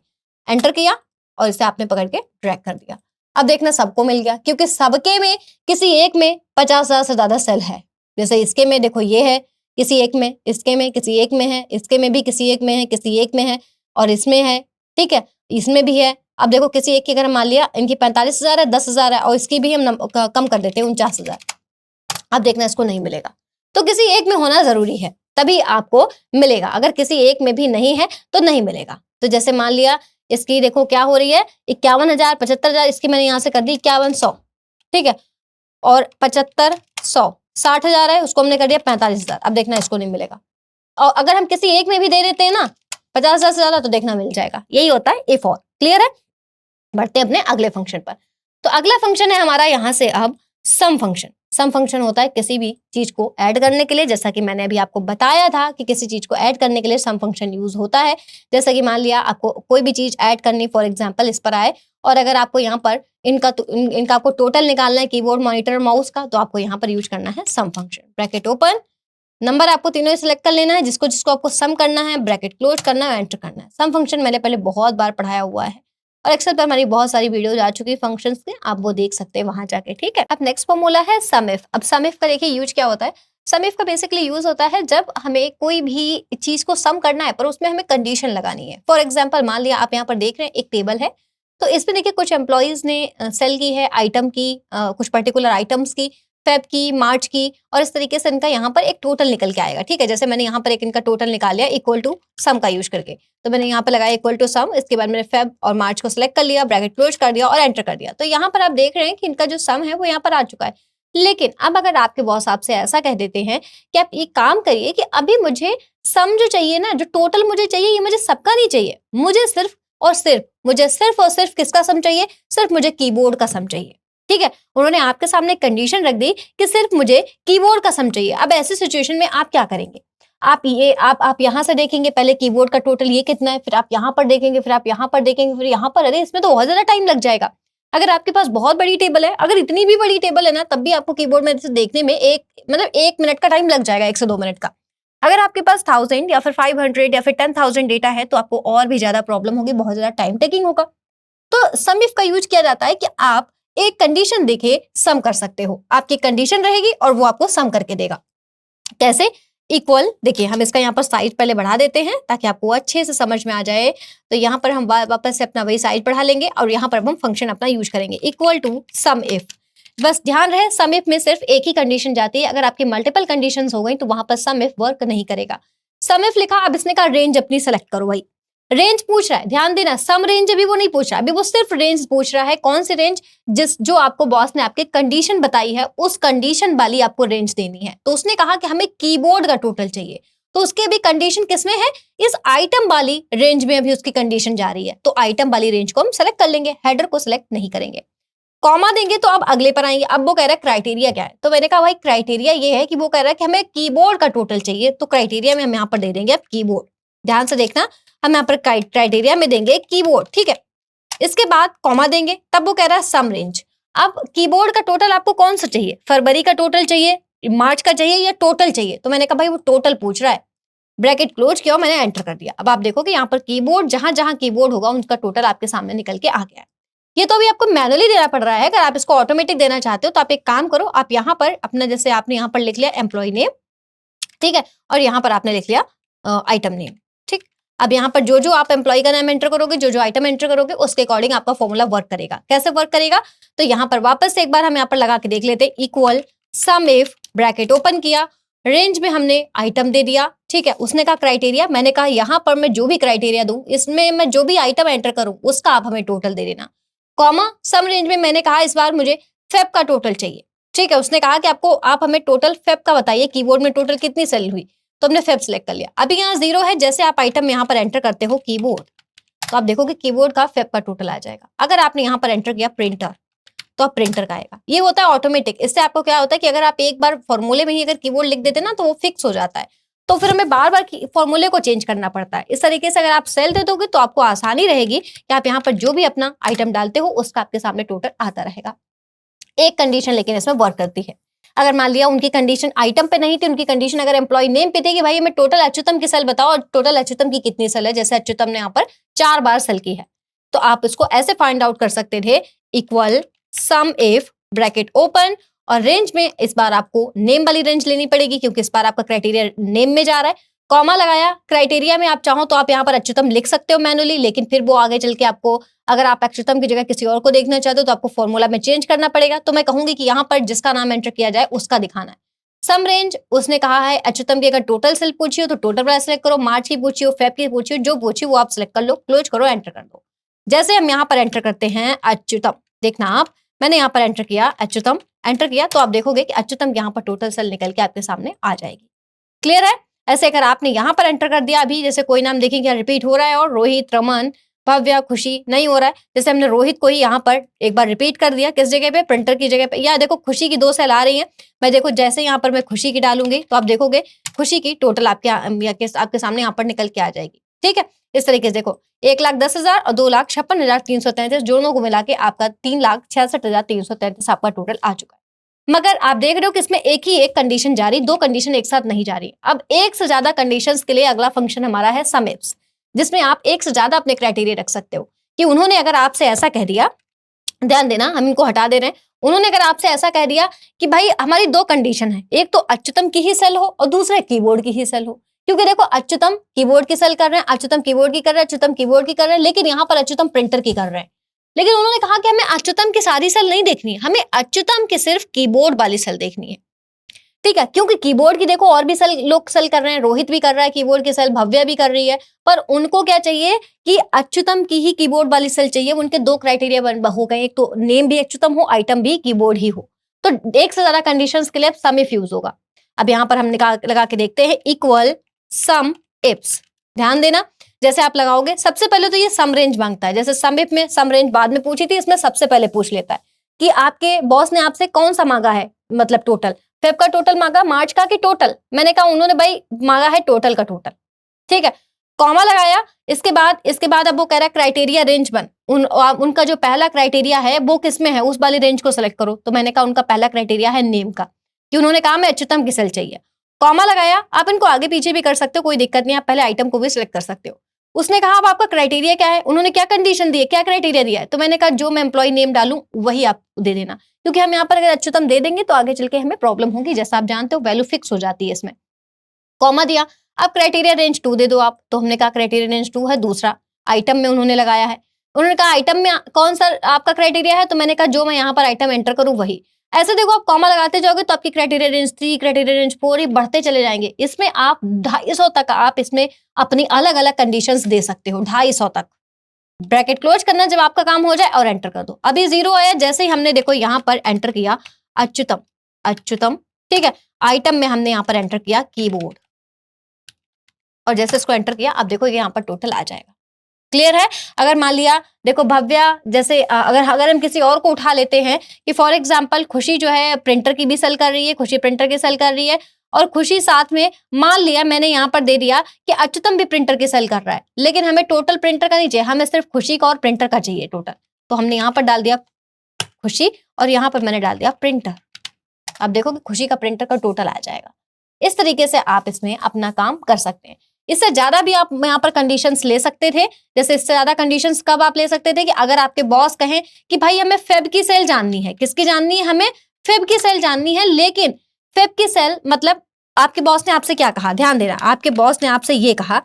एंटर किया और इसे आपने पकड़ के ड्रैग कर दिया। अब देखना सबको मिल गया, क्योंकि सबके में किसी एक में 50,000 से ज्यादा सेल है। जैसे इसके में देखो ये है किसी एक में, इसके में किसी एक में है, इसके में भी किसी एक में है, किसी एक में है, और इसमें है। ठीक है, इसमें भी है। अब देखो किसी एक की अगर मान लिया इनकी 45,000 है, 10,000 है, और इसकी भी हम कम कर देते हैं 49,000। अब देखना इसको नहीं मिलेगा। तो किसी एक में होना जरूरी है, तभी आपको मिलेगा। अगर किसी एक में भी नहीं है तो नहीं मिलेगा। तो जैसे मान लिया इसकी देखो क्या हो रही है, 51,000, 75,000, इसकी मैंने यहां से कर दी 51,100। ठीक है, और 75,100, 60,000 है, उसको हमने कर दिया 45,000। अब देखना इसको नहीं मिलेगा। और अगर हम किसी एक में भी दे देते हैं ना 50,000 से ज्यादा, तो देखना मिल जाएगा। यही होता है इफ और। क्लियर है? बढ़ते अपने अगले फंक्शन पर। तो अगला फंक्शन है हमारा यहां से अब सम फंक्शन। सम फंक्शन होता है किसी भी चीज को ऐड करने के लिए, जैसा कि मैंने अभी आपको बताया था कि किसी चीज को ऐड करने के लिए सम फंक्शन यूज होता है। जैसा कि मान लिया आपको कोई भी चीज ऐड करनी, फॉर एग्जांपल इस पर आए, और अगर आपको यहाँ पर इनका आपको टोटल निकालना है, कीबोर्ड, मॉनिटर, माउस का, तो आपको यहाँ पर यूज करना है सम फंक्शन। ब्रैकेट ओपन, नंबर आपको तीनों सिलेक्ट कर लेना है, जिसको जिसको आपको सम करना है, ब्रैकेट क्लोज करना है, एंटर करना है। सम फंक्शन मैंने पहले बहुत बार पढ़ाया हुआ है और एक्सेल पर हमारी बहुत सारी वीडियोज आ चुकी है फंक्शंस के, आप वो देख सकते हैं वहां जाके। ठीक है, अब नेक्स्ट फॉर्मूला है सम इफ। अब सम इफ का देखिए यूज क्या होता है। सम इफ का बेसिकली यूज होता है जब हमें कोई भी चीज को सम करना है पर उसमें हमें कंडीशन लगानी है। फॉर एग्जाम्पल मान लिया आप यहाँ पर देख रहे हैं एक टेबल है, तो इसमें देखिए कुछ एम्प्लॉयज ने सेल की है आइटम की, कुछ पर्टिकुलर आइटम्स की, फेब की, मार्च की, और इस तरीके से इनका यहाँ पर एक टोटल निकल के आएगा। ठीक है, जैसे मैंने यहाँ पर एक इनका टोटल निकाल लिया इक्वल टू सम का यूज करके, तो मैंने यहाँ पर लगाया इक्वल टू सम, इसके बाद मैंने फेब और मार्च को सिलेक्ट कर लिया, ब्रैकेट क्लोज कर दिया और एंटर कर दिया। तो यहाँ पर आप देख रहे हैं कि इनका जो सम है वो यहाँ पर आ चुका है। लेकिन अब अगर आपके बॉस आपसे ऐसा कह देते हैं कि आप एक काम करिए कि अभी मुझे सम जो चाहिए ना, जो टोटल मुझे चाहिए, ये मुझे सबका नहीं चाहिए, मुझे सिर्फ और सिर्फ किसका सम चाहिए? सिर्फ मुझे कीबोर्ड का सम चाहिए। ठीक है, उन्होंने आपके सामने कंडीशन रख दी कि सिर्फ मुझे कीबोर्ड का सम चाहिए। अब ऐसी सिचुएशन में आप क्या करेंगे? आप यहां से देखेंगे पहले कीबोर्ड का टोटल ये कितना है, फिर आप यहां पर देखेंगे, फिर आप यहां पर देखेंगे, फिर यहां पर, अरे इसमें तो बहुत ज्यादा टाइम लग जाएगा। अगर आपके पास बहुत बड़ी टेबल है, अगर इतनी भी बड़ी टेबल है ना, तब भी आपको कीबोर्ड में देखने में 1 मिनट का टाइम लग जाएगा, 1 से 2 मिनट का। अगर आपके पास 1000 या फिर 500 या फिर 10,000 डेटा है तो आपको और भी ज्यादा प्रॉब्लम होगी, बहुत ज्यादा टाइम टेकिंग होगा। तो सम इफ का यूज किया जाता है कि आप एक कंडीशन देके सम कर सकते हो। आपकी कंडीशन रहेगी और वो आपको सम करके देगा। कैसे? इक्वल, देखिए हम इसका यहाँ पर साइज पहले बढ़ा देते हैं ताकि आपको अच्छे से समझ में आ जाए। तो यहाँ पर हम वापस से अपना वही साइज बढ़ा लेंगे और यहाँ पर हम फंक्शन अपना यूज करेंगे इक्वल टू सम इफ। बस ध्यान रहे सम इफ में सिर्फ एक ही कंडीशन जाती है, अगर आपकी मल्टीपल कंडीशन हो गई तो वहां पर सम इफ वर्क नहीं करेगा। सम इफ लिखा, अब इसने कहा रेंज अपनी सेलेक्ट करो। भाई रेंज पूछ रहा है, ध्यान देना, सम रेंज अभी वो नहीं पूछ रहा, अभी वो सिर्फ रेंज पूछ रहा है। कौन सी रेंज? जो आपको बॉस ने आपके कंडीशन बताई है उस कंडीशन वाली आपको रेंज देनी है। तो उसने कहा कि हमें कीबोर्ड का टोटल चाहिए, तो उसके भी कंडीशन किसमें है? इस आइटम वाली रेंज में अभी उसकी कंडीशन जा रही है, तो आइटम वाली रेंज को हम सेलेक्ट कर लेंगे, हेडर को सिलेक्ट नहीं करेंगे। कॉमा देंगे तो अब अगले पर आएंगे। अब वो कह रहा है क्राइटेरिया क्या है, तो मैंने कहा भाई क्राइटेरिया ये है कि वो कह रहा है कि हमें कीबोर्ड का टोटल चाहिए, तो क्राइटेरिया में हम यहाँ पर दे देंगे अब कीबोर्ड। ध्यान से देखना, हम यहाँ पर क्राइटेरिया में देंगे कीबोर्ड, ठीक है। इसके बाद कॉमा देंगे, तब वो कह रहा है सम रेंज। अब कीबोर्ड का टोटल आपको कौन सा चाहिए? फरवरी का टोटल चाहिए, मार्च का चाहिए या टोटल चाहिए? तो मैंने कहा भाई वो टोटल पूछ रहा है, ब्रैकेट क्लोज किया, मैंने एंटर कर दिया। अब आप देखो कि यहाँ पर कीबोर्ड, जहां जहां कीबोर्ड होगा उनका टोटल आपके सामने निकल के आ गया है। ये तो अभी आपको मैनुअली देना पड़ रहा है, अगर आप इसको ऑटोमेटिक देना चाहते हो तो आप एक काम करो, आप यहाँ पर अपना, जैसे आपने यहाँ पर लिख लिया एम्प्लॉय नेम, ठीक है, और यहाँ पर आपने लिख लिया आइटम नेम, ठीक। अब यहाँ पर जो जो आप एम्प्लॉय का नाम एंटर करोगे, जो जो आइटम एंटर करोगे, उसके अकॉर्डिंग आपका फॉर्मूला वर्क करेगा। कैसे वर्क करेगा? तो यहाँ पर वापस से एक बार हम यहाँ पर लगा के देख लेते हैं, equal some if, bracket open किया, रेंज में हमने आइटम दे दिया, ठीक है। उसने कहा क्राइटेरिया, मैंने कहा यहाँ पर मैं जो भी क्राइटेरिया दूं, इसमें मैं जो भी आइटम एंटर करूं उसका आप हमें टोटल दे देना। कॉमा, सम रेंज में मैंने कहा इस बार मुझे फेब का टोटल चाहिए, ठीक है। उसने कहा कि आप हमें टोटल फेब का बताइए, कीबोर्ड में टोटल कितनी सेल हुई, तो हमने फेब सिलेक्ट कर लिया। अभी यहाँ 0 है, जैसे आप आइटम यहाँ पर एंटर करते हो कीबोर्ड, तो आप देखोगे कीबोर्ड का फेब का टोटल आ जाएगा। अगर आपने यहाँ पर एंटर किया प्रिंटर, तो आप प्रिंटर का आएगा। ये होता है ऑटोमेटिक। इससे आपको क्या होता है कि अगर आप एक बार फॉर्मूले में ही अगर कीबोर्ड लिख देते ना तो वो फिक्स हो जाता है, तो फिर हमें बार बार फॉर्मूले को चेंज करना पड़ता है। इस तरीके से अगर आप सेल दे दोगे तो आपको आसानी रहेगी कि आप यहाँ पर जो भी अपना आइटम डालते हो उसका आपके सामने टोटल आता रहेगा। एक कंडीशन लेकिन इसमें वर्क करती है, अगर मान लिया उनकी कंडीशन आइटम पे नहीं थी, उनकी कंडीशन अगर एम्प्लॉय नेम पे थी कि भाई हमें टोटल अच्युतम की सेल बताओ, और टोटल अच्युतम की कितनी सेल है, जैसे अच्युतम ने यहाँ पर 4 बार सेल की है, तो आप इसको ऐसे फाइंड आउट कर सकते थे, equal some if, bracket open, और रेंज में इस बार आपको नेम वाली रेंज लेनी पड़ेगी क्योंकि इस बार आपका क्राइटेरिया नेम में जा रहा है। कॉमा लगाया, क्राइटेरिया में आप चाहो तो आप यहाँ पर अच्युतम लिख सकते हो मैनुअली, लेकिन फिर वो आगे चल के आपको, अगर आप अच्युतम की जगह किसी और को देखना चाहते हो तो आपको फॉर्मूला में चेंज करना पड़ेगा। तो मैं कहूंगी कि यहाँ पर जिसका नाम एंटर किया जाए उसका दिखाना है। सम रेंज, उसने कहा है अच्युतम की अगर टोटल सेल पूछी हो तो टोटल वाला सेलेक्ट करो, मार्च की पूछी हो, फेब की पूछी हो, जो पूछी वो आप सेलेक्ट कर लो, क्लोज करो, एंटर कर दो। जैसे हम यहाँ पर एंटर करते हैं अच्युतम, देखना आप, मैंने यहाँ पर एंटर किया अच्युतम, एंटर किया, तो आप देखोगे कि अच्युतम यहाँ पर टोटल सेल निकल के आपके सामने आ जाएगी। क्लियर है? ऐसे अगर आपने यहाँ पर एंटर कर दिया, अभी जैसे कोई नाम देखें क्या रिपीट हो रहा है, और रोहित, रमन, भव्या, खुशी नहीं हो रहा है, जैसे हमने रोहित को ही यहाँ पर एक बार रिपीट कर दिया, किस जगह पे? प्रिंटर की जगह पे। या देखो खुशी की 2 सेल आ रही है, मैं देखो जैसे यहाँ पर मैं खुशी की डालूंगी तो आप देखोगे खुशी की टोटल आपके सामने यहाँ पर निकल के आ जाएगी, ठीक है। इस तरीके से देखो 1,10,000 और 2,56,333 दोनों को मिला के आपका 3,66,333 आपका टोटल आ चुका है। मगर आप देख रहे हो कि इसमें एक ही एक कंडीशन जा रही, 2 कंडीशन एक साथ नहीं जा रही। अब एक से ज्यादा कंडीशंस के लिए अगला फंक्शन हमारा है सम इफ्स, जिसमें आप एक से ज्यादा अपने क्राइटेरिया रख सकते हो कि उन्होंने अगर आपसे ऐसा कह दिया, ध्यान देना हम इनको हटा दे रहे हैं, उन्होंने अगर आपसे ऐसा कह दिया कि भाई हमारी 2 कंडीशन है, एक तो अच्युतम की ही सेल हो और दूसरे कीबोर्ड की ही सेल हो, क्योंकि देखो अच्युतम कीबोर्ड की सेल कर रहे हैं, अच्युतम कीबोर्ड की कर रहे हैं, अच्युतम कीबोर्ड की कर रहे हैं, लेकिन यहाँ पर अच्युतम प्रिंटर की कर रहे हैं। लेकिन उन्होंने कहा कि हमें अच्युतम की सारी सेल नहीं देखनी है, हमें अच्युतम की सिर्फ कीबोर्ड वाली सेल देखनी है, ठीक है। क्योंकि कीबोर्ड की देखो और भी सेल लोग सेल कर रहे हैं, रोहित भी कर रहा है कीबोर्ड की सेल, भव्या भी कर रही है, पर उनको क्या चाहिए कि अच्युतम की ही कीबोर्ड वाली सेल चाहिए। उनके 2 क्राइटेरिया हो गए, एक तो नेम भी अच्युतम हो, आइटम भी कीबोर्ड ही हो, तो एक से ज्यादा कंडीशंस के लिए सम इफ यूज होगा। अब यहाँ पर हम लगा के देखते हैं, इक्वल सम इफ्स, ध्यान देना, जैसे आप लगाओगे सबसे पहले तो ये सम रेंज मांगता है, जैसे सम इफ में सम रेंज बाद में पूछी थी, इसमें सबसे पहले पूछ लेता है कि आपके बॉस ने आपसे कौन सा मांगा है, मतलब टोटल, फेब का टोटल मांगा, मार्च का कि टोटल, मैंने कहा उन्होंने भाई मांगा है टोटल का टोटल, ठीक है। कॉमा लगाया, इसके बाद अब वो कह रहा है क्राइटेरिया रेंज बन, उनका जो पहला क्राइटेरिया है वो किसमें है, उस वाली रेंज को सिलेक्ट करो, तो मैंने कहा उनका पहला क्राइटेरिया है नेम का, कि उन्होंने कहा मैं अच्युतम की सेल चाहिए। कॉमा लगाया, आप इनको आगे पीछे भी कर सकते हो, कोई दिक्कत नहीं, आप पहले आइटम को भी सिलेक्ट कर सकते हो। उसने कहा अब आपका क्राइटेरिया क्या है, उन्होंने क्या कंडीशन दी है, क्या क्राइटेरिया दिया है, तो मैंने कहा जो मैं एम्प्लॉय नेम डालूं वही आप दे देना, क्योंकि हम यहाँ पर अगर अच्युतम दे देंगे तो आगे चल के हमें प्रॉब्लम होगी, जैसा आप जानते हो वैल्यू फिक्स हो जाती है इसमें। कॉमा दिया। अब क्राइटेरिया रेंज 2 दे दो आप, तो हमने कहा क्राइटेरिया रेंज 2 है, दूसरा आइटम में उन्होंने लगाया है। उन्होंने कहा आइटम में कौन सा आपका क्राइटेरिया है, तो मैंने कहा जो मैं यहाँ पर आइटम एंटर करूँ वही। ऐसे देखो आप कॉमा लगाते जाओगे तो आपकी क्राइटेरिया रेंज 3, क्राइटेरिया रेंज 4 ये बढ़ते चले जाएंगे। इसमें आप 250 तक आप इसमें अपनी अलग अलग कंडीशंस दे सकते हो, 250 तक। ब्रैकेट क्लोज करना जब आपका काम हो जाए और एंटर कर दो। अभी 0 आया, जैसे ही हमने देखो यहाँ पर एंटर किया अच्युतम, अच्युतम, ठीक है। आइटम में हमने यहाँ पर एंटर किया कीबोर्ड, और जैसे इसको एंटर किया अब देखो यहाँ पर टोटल आ जाएगा। क्लियर है। अगर मान लिया देखो भव्या, जैसे अगर हम किसी और को उठा लेते हैं कि फॉर एग्जांपल खुशी जो है प्रिंटर की भी सेल कर रही है, खुशी प्रिंटर की सेल कर रही है, और खुशी साथ में मान लिया मैंने यहाँ पर दे दिया कि अच्युतम भी प्रिंटर की सेल कर रहा है, लेकिन हमें टोटल प्रिंटर का नहीं चाहिए, हमें सिर्फ खुशी का और प्रिंटर का चाहिए टोटल। तो हमने यहाँ पर डाल दिया खुशी और यहाँ पर मैंने डाल दिया प्रिंटर। अब देखो कि खुशी का प्रिंटर का टोटल आ जाएगा। इस तरीके से आप इसमें अपना काम कर सकते हैं। इससे ज्यादा भी आप यहाँ पर कंडीशंस ले सकते थे। जैसे इससे ज्यादा कंडीशंस कब आप ले सकते थे कि अगर आपके बॉस कहें कि भाई हमें फेब की सेल जाननी है, किसकी जाननी है, हमें फेब की सेल जाननी है, लेकिन फेब की सेल मतलब आपके बॉस ने आपसे क्या कहा, ध्यान देना, आपके बॉस ने आपसे ये कहा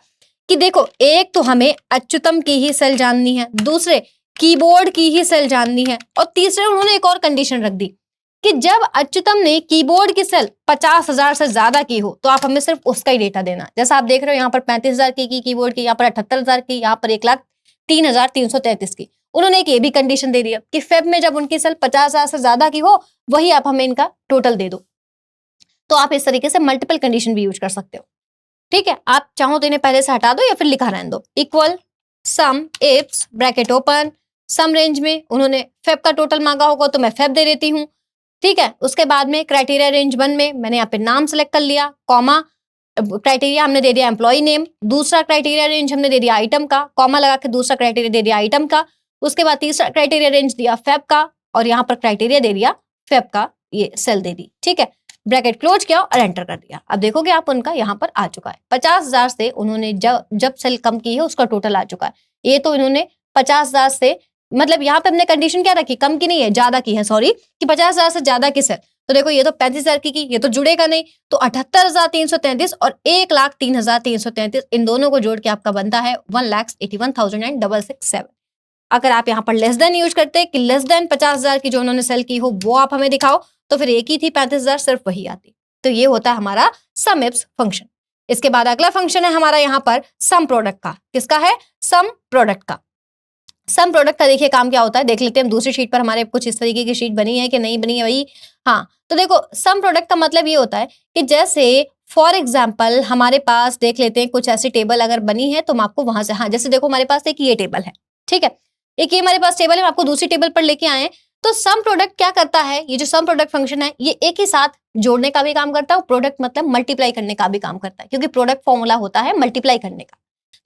कि देखो एक तो हमें अच्युतम की ही सेल जाननी है, दूसरे कीबोर्ड की ही सेल जाननी है, और तीसरे उन्होंने एक और कंडीशन रख दी कि जब अच्युतम ने कीबोर्ड की सेल 50,000 से ज्यादा की हो तो आप हमें सिर्फ उसका ही डेटा देना। जैसा आप देख रहे हो यहाँ पर 35,000 की कीबोर्ड की, यहाँ पर 78,000 की, यहाँ पर 1,03,333 की। उन्होंने एक ये भी कंडीशन दे दिया कि फेब में जब उनकी सेल 50,000 से ज्यादा की हो वही आप हमें इनका टोटल दे दो। तो आप इस तरीके से मल्टीपल कंडीशन भी यूज कर सकते हो। ठीक है, आप चाहो तो इन्हें पहले से हटा दो या फिर लिखा रहने दो। Equal sum ifs bracket open, sum range में उन्होंने फेब का टोटल मांगा होगा तो मैं फेब दे देती हूँ। ठीक है, उसके बाद में क्राइटेरिया रेंज 1 में मैंने यहाँ पे नाम सेलेक्ट कर लिया, कॉमा क्राइटेरिया हमने दे दिया एम्प्लॉय नेम, दूसरा क्राइटेरिया रेंज हमने दे दिया आइटम का, कॉमा लगा के दूसरा क्राइटेरिया दे दिया आइटम का, उसके बाद तीसरा क्राइटेरिया रेंज दिया फेब का, और यहाँ पर क्राइटेरिया दे दिया फेब का, ये सेल दे दी। ठीक है, ब्रैकेट क्लोज किया और एंटर कर दिया। अब देखोगे आप उनका यहाँ पर आ चुका है 50,000 से उन्होंने जब सेल कम की है उसका टोटल आ चुका है। ये तो इन्होंने 50,000 से मतलब यहाँ पे हमने कंडीशन क्या रखी, कम की नहीं है ज्यादा की है, सॉरी, कि 50,000 से ज्यादा की सेल। तो देखो ये तो 35,000 की ये तो जुड़ेगा नहीं, तो 78,333 और 1,03,333 इन दोनों को जोड़ के आपका बनता है 1,81,667। अगर आप यहाँ पर लेस देन यूज करते कि लेस देन 50,000 की जो उन्होंने सेल की हो वो आप हमें दिखाओ, तो फिर एक ही थी 35,000 सिर्फ वही आती। तो ये होता है हमारा सम इफ्स फंक्शन। इसके बाद अगला फंक्शन है हमारा यहाँ पर सम प्रोडक्ट का। किसका है, सम प्रोडक्ट का। सम प्रोडक्ट का देखिए काम क्या होता है, देख लेते हैं हम दूसरी शीट पर हमारे कुछ इस तरीके की शीट बनी है कि नहीं बनी है भाई। हाँ, तो देखो सम प्रोडक्ट का मतलब ये होता है कि जैसे फॉर एग्जाम्पल हमारे पास देख लेते हैं कुछ ऐसी टेबल अगर बनी है तो हम आपको वहां से, हाँ जैसे देखो हमारे पास एक ये टेबल है, ठीक है, एक ये हमारे पास टेबल है, हम आपको दूसरी टेबल पर लेके आए। तो सम प्रोडक्ट क्या करता है, ये जो सम प्रोडक्ट फंक्शन है ये एक ही साथ जोड़ने का भी काम करता है, प्रोडक्ट मतलब मल्टीप्लाई करने का भी काम करता है, क्योंकि प्रोडक्ट फॉर्मूला होता है मल्टीप्लाई करने का।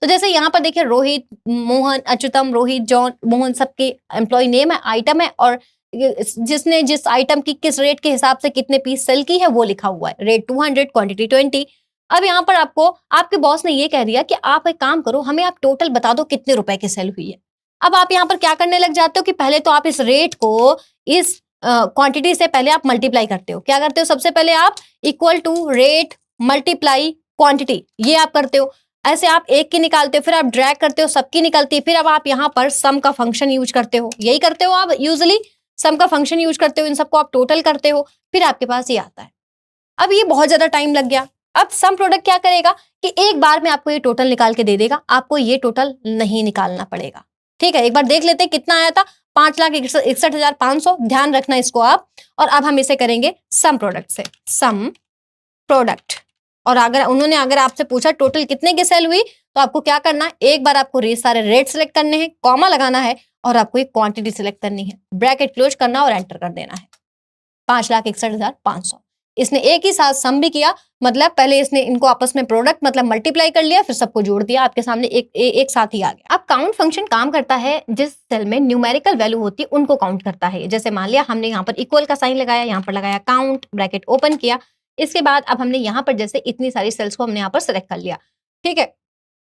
तो जैसे यहाँ पर देखिए रोहित, मोहन, अच्युतम, रोहित, जॉन, मोहन सबके एम्प्लॉय नेम है, आइटम है, और जिसने जिस आइटम की किस रेट के हिसाब से कितने पीस सेल की है वो लिखा हुआ है, रेट 200, क्वांटिटी 20। अब यहाँ पर आपको आपके बॉस ने ये कह दिया कि आप एक काम करो, हमें आप टोटल बता दो कितने रुपए की सेल हुई है। अब आप यहाँ पर क्या करने लग जाते हो कि पहले तो आप इस रेट को इस क्वांटिटी से पहले आप मल्टीप्लाई करते हो। क्या करते हो, सबसे पहले आप equal to rate multiply quantity, ये आप करते हो। ऐसे आप एक की निकालते हो, फिर आप ड्रैग करते हो, सबकी निकलती है, फिर अब आप यहाँ पर सम का फंक्शन यूज करते हो, यही करते हो आप यूजुअली, सम का फंक्शन यूज करते हो, इन सबको आप टोटल करते हो, फिर आपके पास ये आता है। अब ये बहुत ज्यादा टाइम लग गया। अब सम प्रोडक्ट क्या करेगा कि एक बार में आपको ये टोटल निकाल के दे देगा, आपको ये टोटल नहीं निकालना पड़ेगा। ठीक है, एक बार देख लेते हैं कितना आया था, 5,61,500, ध्यान रखना इसको आप। और अब हम इसे करेंगे सम प्रोडक्ट से, सम प्रोडक्ट। और अगर आपसे पूछा टोटल कितने की सेल हुई, तो आपको क्या करना है, एक बार आपको सारे रेट सेलेक्ट करने हैं, कॉमा लगाना है, और आपको एक क्वांटिटी सेलेक्ट करनी है, ब्रैकेट क्लोज करना और एंटर कर देना है, 5,61,500। इसने एक ही साथ सम भी किया, मतलब पहले इसने इनको आपस में प्रोडक्ट मतलब मल्टीप्लाई कर लिया, फिर सबको जोड़ दिया, आपके सामने एक साथ ही आ गया। अब काउंट फंक्शन काम करता है जिस सेल में न्यूमेरिकल वैल्यू होती है उनको काउंट करता है। जैसे मान लिया हमने यहाँ पर इक्वल का साइन लगाया, यहाँ पर लगाया काउंट, ब्रैकेट ओपन किया, इसके बाद अब हमने यहाँ पर जैसे इतनी सारी सेल्स को हमने यहाँ पर सेलेक्ट कर लिया, ठीक है,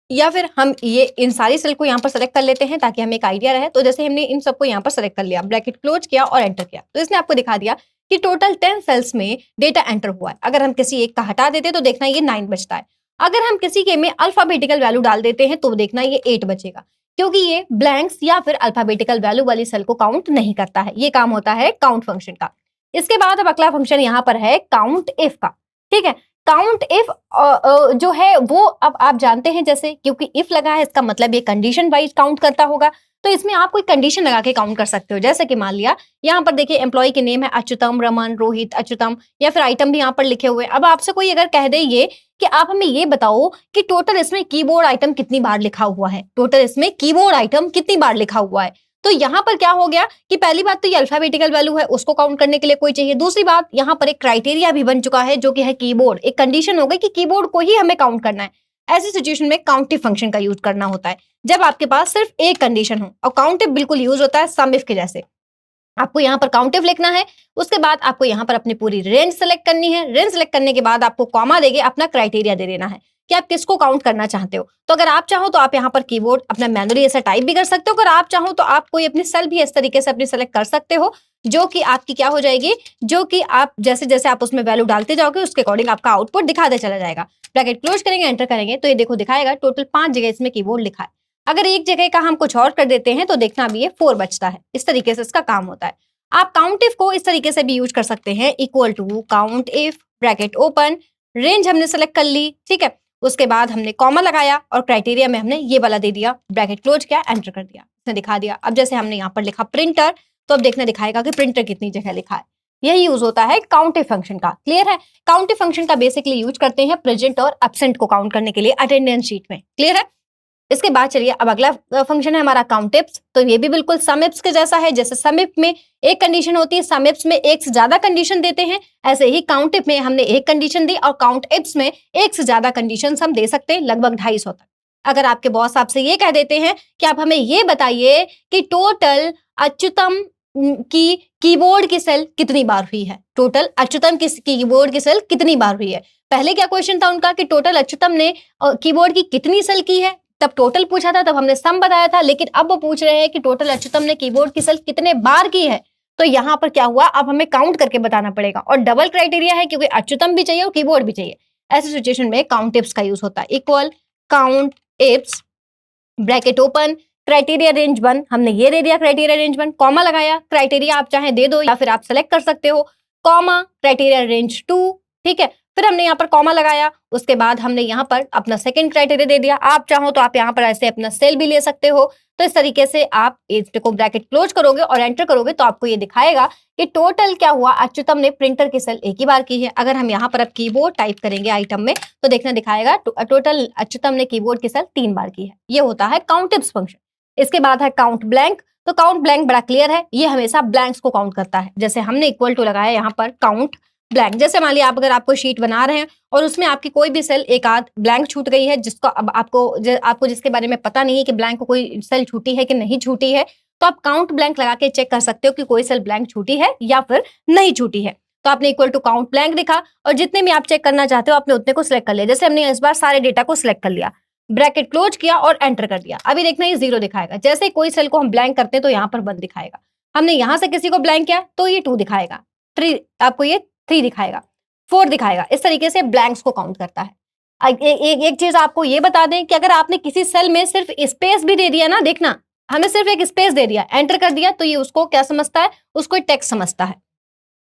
या फिर हम ये इन सारी सेल को यहाँ पर सेलेक्ट कर लेते हैं ताकि हमें एक आइडिया रहे। तो जैसे हमने इन सबको यहाँ पर सेलेक्ट कर लिया, ब्रैकेट क्लोज किया और एंटर किया, तो इसने आपको दिखा दिया कि टोटल 10 सेल्स में डेटा एंटर हुआ है। अगर हम किसी एक का हटा देते तो देखना ये 9 बचता है। अगर हम किसी के में अल्फाबेटिकल वैल्यू डाल देते हैं तो देखना ये 8 बचेगा, क्योंकि ये ब्लैंक्स या फिर अल्फाबेटिकल वैल्यू वाली सेल को काउंट नहीं करता है। ये काम होता है काउंट फंक्शन का। इसके बाद अब अगला फंक्शन यहाँ पर है काउंट इफ का। ठीक है, काउंट इफ जो है वो अब आप जानते हैं, जैसे क्योंकि इफ लगा है इसका मतलब ये कंडीशन वाइज काउंट करता होगा, तो इसमें आप कोई कंडीशन लगा के काउंट कर सकते हो। जैसे कि मान लिया यहाँ पर देखिए एम्प्लॉय के नेम है अच्युतम, रमन, रोहित, अच्युतम, या फिर आइटम भी यहाँ पर लिखे हुए हैं। अब आपसे कोई अगर कह दे ये कि आप हमें ये बताओ कि टोटल इसमें कीबोर्ड आइटम कितनी बार लिखा हुआ है, टोटल इसमें कीबोर्ड आइटम कितनी बार लिखा हुआ है, तो यहाँ पर क्या हो गया कि पहली बात तो ये अल्फाबेटिकल वैल्यू है, उसको काउंट करने के लिए कोई चाहिए। दूसरी बात यहाँ पर एक क्राइटेरिया भी बन चुका है जो कि है कीबोर्ड। एक कंडीशन हो गई कि कीबोर्ड को ही हमें काउंट करना है। ऐसी सिचुएशन में काउंटिव फंक्शन का यूज करना होता है जब आपके पास सिर्फ एक कंडीशन हो, और काउंटिव बिल्कुल यूज होता है सम इफ के जैसे। आपको यहाँ पर काउंटिव लिखना है, उसके बाद आपको यहाँ पर अपनी पूरी रेंज सेलेक्ट करनी है। रेंज सेलेक्ट करने के बाद आपको कॉमा देके अपना क्राइटेरिया दे देना है कि आप किसको काउंट करना चाहते हो। तो अगर आप चाहो तो आप यहाँ पर कीबोर्ड अपना मैनुअली ऐसा टाइप भी कर सकते हो, अगर आप चाहो तो आप कोई अपनी सेल भी इस तरीके से अपनी सेलेक्ट कर सकते हो, जो कि आपकी क्या हो जाएगी, जो कि आप जैसे जैसे आप उसमें वैल्यू डालते जाओगे उसके अकॉर्डिंग आपका आउटपुट दिखाते चला जाएगा। ब्रैकेट क्लोज करेंगे, एंटर करेंगे तो ये देखो दिखाएगा टोटल 5 जगह इसमें कीबोर्ड लिखा है। अगर एक जगह का हम कुछ और कर देते हैं तो देखना अभी ये 4 बचता है। इस तरीके से इसका काम होता है। आप काउंट इफ को इस तरीके से भी यूज कर सकते हैं, equal to count if bracket open, range हमने सेलेक्ट कर ली, ठीक है, उसके बाद हमने कॉमा लगाया और क्राइटेरिया में हमने ये वाला दे दिया, ब्रैकेट क्लोज किया, एंटर कर दिया, इसने दिखा दिया। अब जैसे हमने यहाँ पर लिखा प्रिंटर, तो अब देखना दिखाएगा कि प्रिंटर कितनी जगह लिखा है। यही यूज होता है काउंटिव फंक्शन का। क्लियर है? काउंटिव फंक्शन का बेसिकली यूज करते हैं प्रेजेंट और एब्सेंट को काउंट करने के लिए अटेंडेंस शीट में। क्लियर है? इसके बाद चलिए अब अगला फंक्शन है हमारा काउंट इफ्स। तो ये भी बिल्कुल सम इफ्स के जैसा है। जैसे सम इफ में एक कंडीशन होती है, सम इफ्स में एक से ज्यादा कंडीशन देते हैं, ऐसे ही काउंट इफ में हमने एक कंडीशन दी और काउंट इफ्स में एक से ज्यादा कंडीशन हम दे सकते हैं, लगभग 250 तक। अगर आपके बॉस आपसे ये कह देते हैं कि आप हमें ये बताइए कि टोटल अच्युतम की कीबोर्ड की सेल कितनी बार हुई है, टोटल अच्युतम की कीबोर्ड की सेल कितनी बार हुई है। पहले क्या क्वेश्चन था उनका कि टोटल अच्युतम ने कीबोर्ड की कितनी सेल की है, तब टोटल पूछा था, तब हमने सम बताया था। लेकिन अब वो पूछ रहे हैं कि टोटल अच्युतम ने कीबोर्ड की सेल कितने बार की है। तो यहाँ पर क्या हुआ, अब हमें काउंट करके बताना पड़ेगा और डबल क्राइटेरिया है क्योंकि अच्युतम भी चाहिए और कीबोर्ड भी चाहिए। ऐसी सिचुएशन में काउंट इफ्स का यूज होता है, equal count ifs bracket open, criteria range 1, हमने ये दे दिया क्राइटेरिया रेंज 1, कॉमा लगाया, क्राइटेरिया आप चाहे दे दो या फिर आप सेलेक्ट कर सकते हो, कॉमा क्राइटेरिया रेंज 2, ठीक है, फिर हमने यहाँ पर कॉमा लगाया, उसके बाद हमने यहाँ पर अपना सेकंड क्राइटेरिया दे दिया। आप चाहो तो आप यहाँ पर ऐसे अपना सेल भी ले सकते हो। तो इस तरीके से आप इसको ब्रैकेट क्लोज करोगे और एंटर करोगे तो आपको ये दिखाएगा कि टोटल क्या हुआ, अच्युतम ने प्रिंटर की सेल एक ही बार की है। अगर हम यहाँ पर अब कीबोर्ड टाइप करेंगे आइटम में तो देखना दिखाएगा टोटल अच्युतम ने कीबोर्ड की सेल 3 बार की है। ये होता है काउंट इफ्स फंक्शन। इसके बाद है काउंट ब्लैंक। तो काउंट ब्लैंक बड़ा क्लियर है, ये हमेशा ब्लैंक्स को काउंट करता है। जैसे हमने इक्वल टू लगाया यहाँ पर काउंट ब्लैंक। जैसे मान लिया आप अगर आपको शीट बना रहे हैं और उसमें आपकी कोई भी सेल एक आध ब्लैंक छूट गई है, जिसको अब आपको जिसके बारे में पता नहीं है कि ब्लैंक को कोई सेल छूटी है कि नहीं छूटी है, तो आप काउंट ब्लैंक लगा के चेक कर सकते हो कि कोई सेल ब्लैंक छूटी है या फिर नहीं छूटी है। तो आपने इक्वल टू काउंट ब्लैंक लिखा और जितने भी आप चेक करना चाहते हो आपने उतने को सिलेक्ट कर लिया। जैसे हमने इस बार सारे डेटा को सिलेक्ट कर लिया, ब्रैकेट क्लोज किया और एंटर कर दिया। अभी देखना ये 0 दिखाएगा। जैसे कोई सेल को हम ब्लैंक करते हैं तो यहाँ पर 1 दिखाएगा। हमने यहाँ से किसी को ब्लैंक किया तो ये 2 दिखाएगा, 3 आपको ये 3 दिखाएगा, 4 दिखाएगा। इस तरीके से ब्लैंक्स को काउंट करता है। एक चीज आपको ये बता दें कि अगर आपने किसी सेल में सिर्फ स्पेस भी दे दिया ना, देखना हमें सिर्फ एक स्पेस दे दिया, एंटर कर दिया, तो ये उसको क्या समझता है, उसको टेक्स्ट समझता है।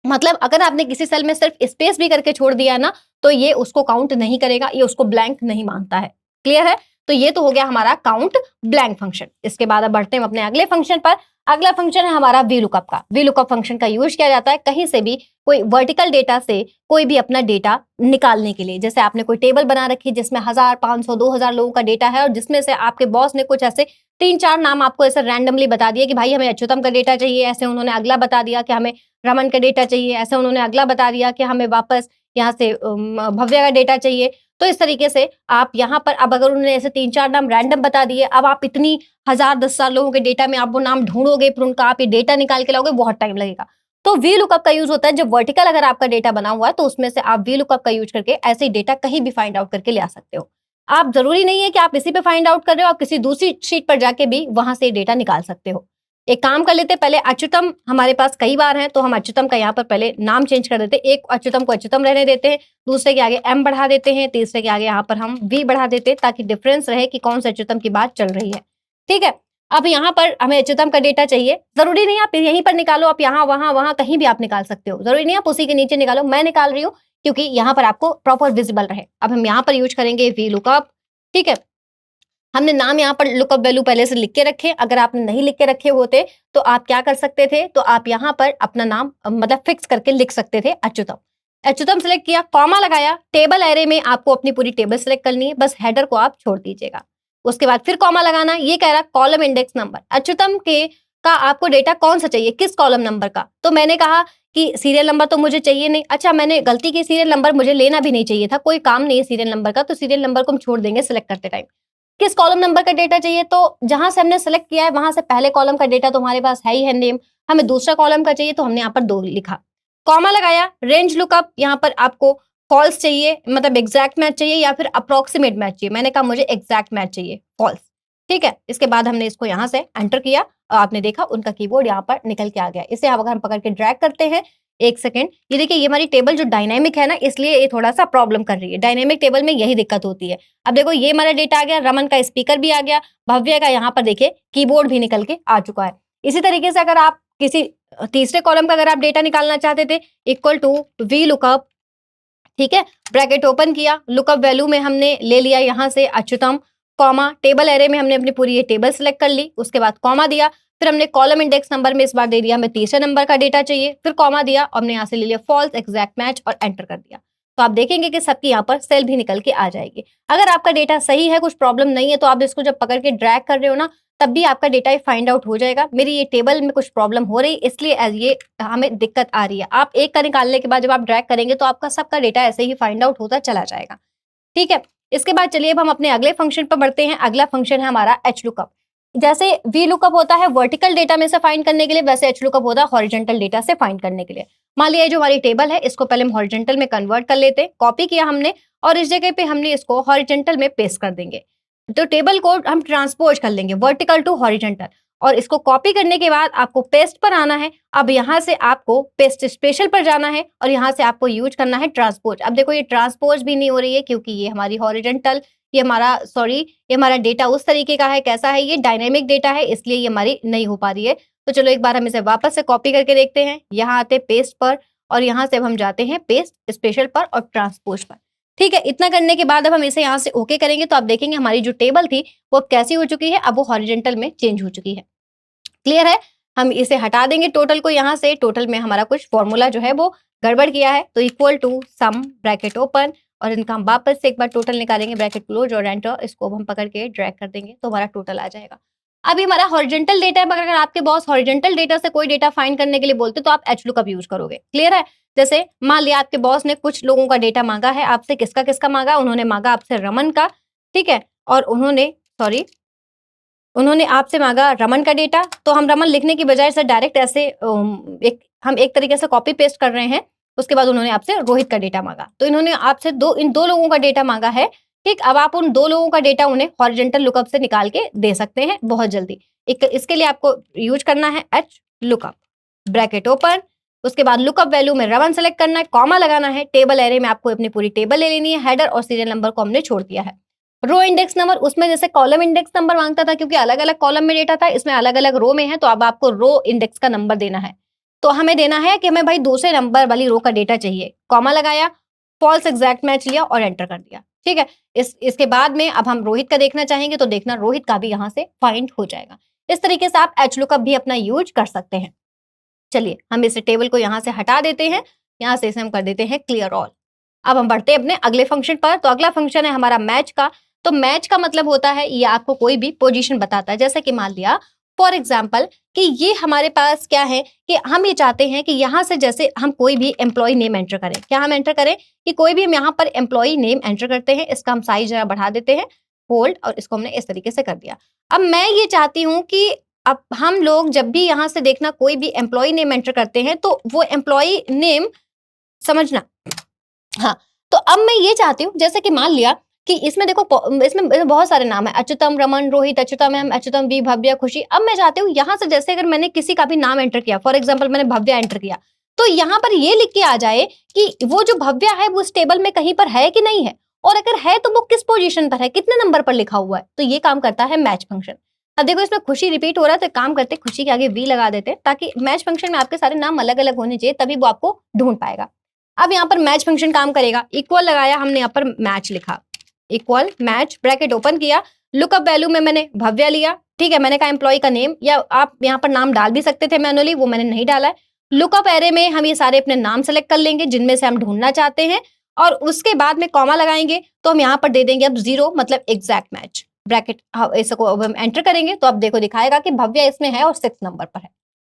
मतलब अगर आपने किसी सेल में सिर्फ स्पेस भी करके छोड़ दिया ना तो ये उसको काउंट नहीं करेगा, ये उसको ब्लैंक नहीं मानता है। क्लियर है? तो ये तो हो गया हमारा काउंट ब्लैंक फंक्शन। इसके बाद अब बढ़ते हैं अपने अगले फंक्शन पर। अगला फंक्शन है हमारा वी लुकअप का। वी लुकअप फंक्शन का यूज किया जाता है कहीं से भी कोई वर्टिकल डेटा से कोई भी अपना डेटा निकालने के लिए। जैसे आपने कोई टेबल बना रखी जिसमें 1000, 500, 2000 लोगों का डेटा है और जिसमें से आपके बॉस ने कुछ ऐसे 3-4 नाम आपको ऐसे रैंडमली बता दिए कि भाई हमें अच्युतम का डेटा चाहिए, ऐसे उन्होंने अगला बता दिया कि हमें रमन का डेटा चाहिए, ऐसे उन्होंने अगला बता दिया कि हमें वापस यहाँ से भव्य का डेटा चाहिए। तो इस तरीके से आप यहाँ पर अब अगर उन्होंने ऐसे 3-4 नाम रैंडम बता दिए, अब आप इतनी 1000, 10,000 लोगों के डेटा में आप वो नाम ढूंढोगे, फिर उनका आप ये डेटा निकाल के लाओगे, बहुत टाइम लगेगा। तो वी लुकअप का यूज होता है जब वर्टिकल अगर आपका डेटा बना हुआ है तो उसमें से आप वी लुकअप का यूज करके ऐसे डेटा कहीं भी फाइंड आउट करके ले आ सकते हो। आप जरूरी नहीं है कि आप इसी पे फाइंड आउट कर रहे हो, आप किसी दूसरी शीट पर जाके भी वहां से डेटा निकाल सकते हो। एक काम कर लेते, पहले अच्युतम हमारे पास कई बार हैं, तो हम अच्युतम का यहाँ पर पहले नाम चेंज कर देते हैं। एक अच्युतम को अच्युतम रहने देते हैं, दूसरे के आगे एम बढ़ा देते हैं, तीसरे के आगे यहाँ पर हम वी बढ़ा देते हैं, ताकि डिफरेंस रहे कि कौन से अच्युतम की बात चल रही है। ठीक है, अब यहाँ पर हमें अच्युतम का डेटा चाहिए। जरूरी नहीं आप यहीं पर निकालो, आप यहाँ वहां वहां कहीं भी आप निकाल सकते हो, जरूरी नहीं आप उसी के नीचे निकालो। मैं निकाल रही हूँ क्योंकि यहाँ पर आपको प्रॉपर विजिबल रहे। अब हम यहाँ पर यूज करेंगे वी लुकअप। ठीक है, हमने नाम यहाँ पर लुकअप वैल्यू पहले से लिख के रखे। अगर आपने नहीं लिख के रखे होते तो आप क्या कर सकते थे, तो आप यहाँ पर अपना नाम मतलब फिक्स करके लिख सकते थे अच्युतम। अच्युतम सेलेक्ट किया, कॉमा लगाया, टेबल एरे में आपको अपनी पूरी टेबल सेलेक्ट करनी है, बस हेडर को आप छोड़ दीजिएगा। उसके बाद फिर कॉमा लगाना, ये कह रहा कॉलम इंडेक्स नंबर, अच्युतम के का आपको डेटा कौन सा चाहिए, किस कॉलम नंबर का। तो मैंने कहा कि सीरियल नंबर तो मुझे चाहिए नहीं। अच्छा, मैंने गलती की, सीरियल नंबर मुझे लेना भी नहीं चाहिए था, कोई काम नहीं है सीरियल नंबर का, तो सीरियल नंबर को हम छोड़ देंगे सिलेक्ट करते टाइम। किस कॉलम नंबर का डेटा चाहिए, तो जहां से हमने सेलेक्ट किया है वहां से पहले कॉलम का डेटा तो हमारे पास है ही है नेम, हमें दूसरा कॉलम का चाहिए तो हमने यहाँ पर 2 लिखा। कॉमा लगाया, रेंज लुकअप, यहाँ पर आपको फॉल्स चाहिए, मतलब एग्जैक्ट मैच चाहिए या फिर अप्रोक्सीमेट मैच चाहिए। मैंने कहा मुझे एग्जैक्ट मैच चाहिए, फॉल्स। ठीक है, इसके बाद हमने इसको यहाँ से एंटर किया और आपने देखा उनका कीबोर्ड यहाँ पर निकल के आ गया। इसे अगर हम पकड़ के ड्रैग करते हैं, एक सेकेंड, ये देखिए ये हमारी टेबल जो डायनेमिक है ना, इसलिए ये थोड़ा सा प्रॉब्लम कर रही है। डायनेमिक टेबल में यही दिक्कत होती है। अब देखो ये हमारा डेटा आ गया, रमन का स्पीकर भी आ गया, भव्य का यहाँ पर देखिए कीबोर्ड भी निकल के आ चुका है। इसी तरीके से अगर आप किसी तीसरे कॉलम का अगर आप डेटा निकालना चाहते थे, इक्वल टू वी लुकअप, ठीक है, ब्रैकेट ओपन किया, लुकअप वैल्यू में हमने ले लिया यहाँ से अच्युतम, कॉमा, टेबल एरे में हमने अपनी पूरी ये टेबल सेलेक्ट कर ली, उसके बाद कॉमा दिया, फिर हमने कॉलम इंडेक्स नंबर में इस बार दे दिया हमें तीसरे नंबर का डेटा चाहिए, फिर कॉमा दिया और हमने यहाँ से ले लिया फॉल्स एग्जैक्ट मैच और एंटर कर दिया। तो आप देखेंगे कि सबकी यहाँ पर सेल भी निकल के आ जाएगी। अगर आपका डेटा सही है, कुछ प्रॉब्लम नहीं है, तो आप इसको जब पकड़ के ड्रैग कर रहे हो ना, तब भी आपका डेटा फाइंड आउट हो जाएगा। मेरी ये टेबल में कुछ प्रॉब्लम हो रही, इसलिए ये हमें दिक्कत आ रही है। आप एक का निकालने के बाद जब आप ड्रैग करेंगे तो आपका सबका डेटा ऐसे ही फाइंड आउट होता चला जाएगा। ठीक है, इसके बाद चलिए अब हम अपने अगले फंक्शन पर बढ़ते हैं। अगला फंक्शन है हमारा एच लुकअप। जैसे वी लुकअप होता है वर्टिकल डेटा में से फाइंड करने के लिए, वैसे एच लुकअप होता है हॉरिजॉन्टल डेटा से फाइंड करने के लिए। मान लिया जो हमारी टेबल है, इसको पहले हम हॉरिजॉन्टल में कन्वर्ट कर लेते हैं, कॉपी किया हमने और इस जगह पे हमने इसको हॉरिजॉन्टल में पेस्ट कर देंगे। तो टेबल को हम ट्रांसपोज कर लेंगे वर्टिकल टू हॉरिजॉन्टल, और इसको कॉपी करने के बाद आपको पेस्ट पर आना है। अब यहाँ से आपको पेस्ट स्पेशल पर जाना है और यहाँ से आपको यूज करना है ट्रांसपोज। अब देखो ये ट्रांसपोज भी नहीं हो रही है क्योंकि ये हमारी हॉरिजॉन्टल, ये हमारा डेटा उस तरीके का है, कैसा है, ये डायनेमिक डेटा है, इसलिए ये हमारी नहीं हो पा रही है। तो चलो एक बार हम इसे वापस से कॉपी करके देखते हैं। यहाँ आते पेस्ट पर और यहाँ से अब हम जाते हैं पेस्ट स्पेशल पर और ट्रांसपोज पर। ठीक है, इतना करने के बाद अब हम इसे यहाँ से ओके करेंगे तो आप देखेंगे हमारी जो टेबल थी वो अब कैसी हो चुकी है, अब वो हॉरिजॉन्टल में चेंज हो चुकी है। क्लियर है, हम इसे हटा देंगे टोटल को। यहाँ से टोटल में हमारा कुछ फॉर्मूला जो है वो गड़बड़ किया है, तो equal to sum bracket open और इनका हम वापस से एक बार टोटल निकालेंगे, ब्रैकेट क्लोज और एंटर, इसको हम पकड़ के ड्रैग कर देंगे तो हमारा टोटल आ जाएगा। अभी हमारा हॉरिजॉन्टल डेटा है, मगर अगर आपके बॉस हॉरिजॉन्टल डेटा से कोई डेटा फाइंड करने के लिए बोलते तो आप एच लुकअप यूज करोगे। क्लियर है, जैसे मान लिया आपके बॉस ने कुछ लोगों का डेटा मांगा है आपसे, किसका किसका मांगा, उन्होंने मांगा आपसे रमन का, ठीक है, और उन्होंने आपसे मांगा रमन का डेटा। तो हम रमन लिखने की बजाय सर डायरेक्ट ऐसे हम एक तरीके से कॉपी पेस्ट कर रहे हैं। उसके बाद उन्होंने आपसे रोहित का डेटा मांगा, तो इन्होंने आपसे इन दो लोगों का डेटा मांगा है। ठीक, अब आप उन 2 लोगों का डेटा उन्हें हॉरिजॉन्टल लुकअप से निकाल के दे सकते हैं बहुत जल्दी। इसके लिए आपको यूज करना है एच लुकअप, ब्रैकेट ओपन, उसके बाद लुकअप वैल्यू में रमन सेलेक्ट करना है, कॉमा लगाना है, टेबल एरे में आपको अपनी पूरी टेबल ले लेनी है, हेडर और सीरियल नंबर को हमने छोड़ दिया है। रो इंडेक्स नंबर, उसमें जैसे कॉलम इंडेक्स नंबर मांगता था क्योंकि अलग अलग कॉलम में डेटा था, इसमें अलग अलग रो में है, तो अब आपको रो इंडेक्स का नंबर देना है। तो हमें देना है कि हमें भाई दूसरे नंबर वाली रो का डेटा चाहिए, कॉमा लगाया, फॉल्स एग्जैक्ट मैच लिया और एंटर कर दिया। ठीक है, इसके बाद में अब हम रोहित का देखना चाहेंगे तो देखना रोहित का भी यहाँ से फाइंड हो जाएगा। इस तरीके से आप एच लुकअप भी अपना यूज कर सकते हैं। चलिए हम इस टेबल को यहाँ से हटा देते हैं, यहाँ से इसे हम कर देते हैं क्लियर ऑल। अब हम बढ़ते हैं अपने अगले फंक्शन पर। तो अगला फंक्शन है हमारा मैच का। तो मैच का मतलब होता है ये आपको कोई भी पोजीशन बताता है, जैसे कि मान लिया फॉर एग्जाम्पल कि ये हमारे पास क्या है कि हम ये चाहते हैं कि यहाँ से जैसे हम कोई भी एम्प्लॉय नेम एंटर करें, क्या हम एंटर करें कि कोई भी हम यहाँ पर एम्प्लॉय नेम एंटर करते हैं, इसका हम साइज जरा बढ़ा देते हैं, होल्ड, और इसको हमने इस तरीके से कर दिया। अब मैं ये चाहती हूँ कि अब हम लोग जब भी यहाँ से देखना कोई भी एम्प्लॉय नेम एंटर करते हैं तो वो एम्प्लॉय नेम समझना। हाँ, तो अब मैं ये चाहती हूँ जैसे कि मान लिया कि इसमें देखो इसमें बहुत सारे नाम है, अच्युतम, रमन, रोहित, अच्युतम एम, अच्युतम वी, भव्या, खुशी। अब मैं चाहती हूँ यहाँ से जैसे अगर मैंने किसी का भी नाम एंटर किया, फॉर एग्जाम्पल मैंने भव्या एंटर किया, तो यहाँ पर ये लिख के आ जाए कि वो जो भव्या है वो उस टेबल में कहीं पर है कि नहीं है, और अगर है तो वो किस पोजीशन पर है, कितने नंबर पर लिखा हुआ है। तो ये काम करता है मैच फंक्शन। अब देखो इसमें खुशी रिपीट हो रहा है, तो काम करते खुशी के आगे वी लगा देते हैं, ताकि मैच फंक्शन में आपके सारे नाम अलग अलग होने चाहिए, तभी वो आपको ढूंढ पाएगा। अब यहाँ पर मैच फंक्शन काम करेगा, इक्वल लगाया हमने, यहाँ पर मैच लिखा, इक्वल मैच, ब्रैकेट ओपन किया, लुकअप वैल्यू में मैंने भव्या लिया, ठीक है। मैंने कहा एम्प्लॉय का नेम, या आप यहाँ पर नाम डाल भी सकते थे मैनुअली, वो मैंने नहीं डाला है। लुकअप एरे में हम ये सारे अपने नाम सेलेक्ट कर लेंगे जिनमें से हम ढूंढना चाहते हैं, और उसके बाद में कॉमा लगाएंगे, तो हम यहाँ पर दे देंगे अब 0, मतलब एग्जैक्ट मैच। ब्रैकेट इसको अब हम एंटर करेंगे तो अब देखो दिखाएगा कि भव्या इसमें है और 6 नंबर पर है।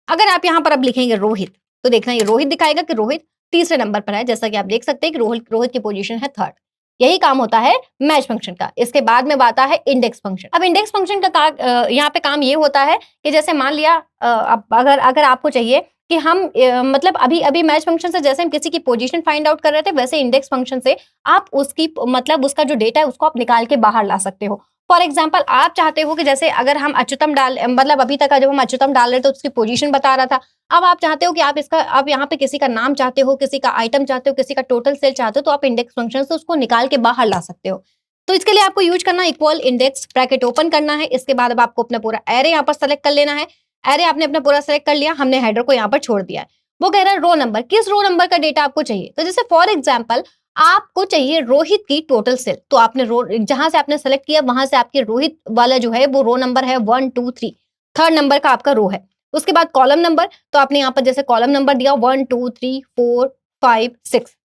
अगर आप यहाँ पर अब लिखेंगे रोहित, तो देखना ये रोहित दिखाएगा कि रोहित तीसरे नंबर पर है, जैसा कि आप देख सकते हैं कि रोहित की पोजीशन है 3rd। यही काम होता है मैच फंक्शन का। इसके बाद में आता है इंडेक्स फंक्शन। अब इंडेक्स फंक्शन का यहाँ पे काम ये होता है कि जैसे मान लिया अगर आपको चाहिए कि हम मतलब अभी अभी मैच फंक्शन से जैसे हम किसी की पोजीशन फाइंड आउट कर रहे थे, वैसे इंडेक्स फंक्शन से आप उसकी मतलब उसका जो डेटा है उसको आप निकाल के बाहर ला सकते हो। फॉर एग्जाम्पल आप चाहते हो कि जैसे अगर हम अच्युतम मतलब अभी तक जब हम अच्युतम डाल रहे थे तो उसकी पोजीशन बता रहा था, अब आप चाहते हो कि आप यहाँ पे किसी का नाम चाहते हो, किसी का आइटम चाहते हो, किसी का टोटल सेल चाहते हो, तो आप इंडेक्स फंक्शन से उसको निकाल के बाहर ला सकते हो। तो इसके लिए आपको यूज करना इक्वल इंडेक्स, ब्रैकेट ओपन करना है। इसके बाद अब आपको अपना पूरा एरे यहाँ पर सेलेक्ट कर लेना है। एरे आपने अपना पूरा सेलेक्ट कर लिया, हमने हेडर को यहाँ पर छोड़ दिया है। वो कह रहा है रो नंबर, किस रो नंबर का डेटा आपको चाहिए। तो जैसे फॉर एग्जाम्पल आपको चाहिए रोहित की टोटल सेल, तो आपने रो जहां से आपने सेलेक्ट किया वहां से आपके रोहित वाला जो है वो रो नंबर है 1 2 3, 3rd नंबर का आपका रो है। उसके बाद कॉलम नंबर, तो आपने यहाँ पर जैसे कॉलम नंबर दिया 1 2 3 4 5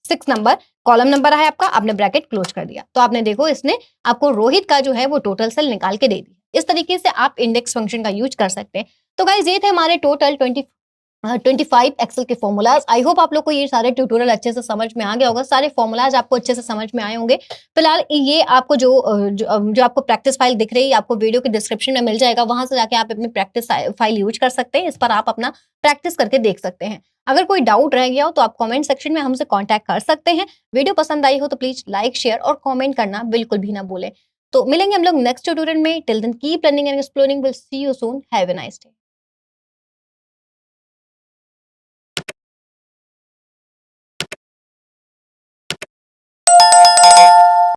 6 नंबर कॉलम नंबर है आपका, आपने ब्रैकेट क्लोज कर दिया। तो आपने देखो इसने आपको रोहित का जो है वो टोटल सेल निकाल के दे दी। इस तरीके से आप इंडेक्स फंक्शन का यूज कर सकते हैं। तो गाइस ये थे हमारे टोटल 25 एक्सेल के फॉर्मूलाज। आई होप आप लोग को ये सारे ट्यूटोरियल अच्छे से समझ में आ गया होगा, सारे फॉर्मूलाज आपको अच्छे से समझ में आए होंगे। फिलहाल ये आपको जो आपको प्रैक्टिस फाइल दिख रही है आपको वीडियो के डिस्क्रिप्शन में मिल जाएगा, वहां से जाके आप अपनी प्रैक्टिस फाइल यूज कर सकते हैं। इस पर आप अपना प्रैक्टिस करके देख सकते हैं। अगर कोई डाउट रह गया हो तो आप कॉमेंट सेक्शन में हमसे कॉन्टैक्ट कर सकते हैं। वीडियो पसंद आई हो तो प्लीज लाइक शेयर और कॉमेंट करना बिल्कुल भी ना भूलें। तो मिलेंगे हम लोग नेक्स्ट ट्यूटोरियल में। Till then keep learning and exploring, will see you soon, have a nice day.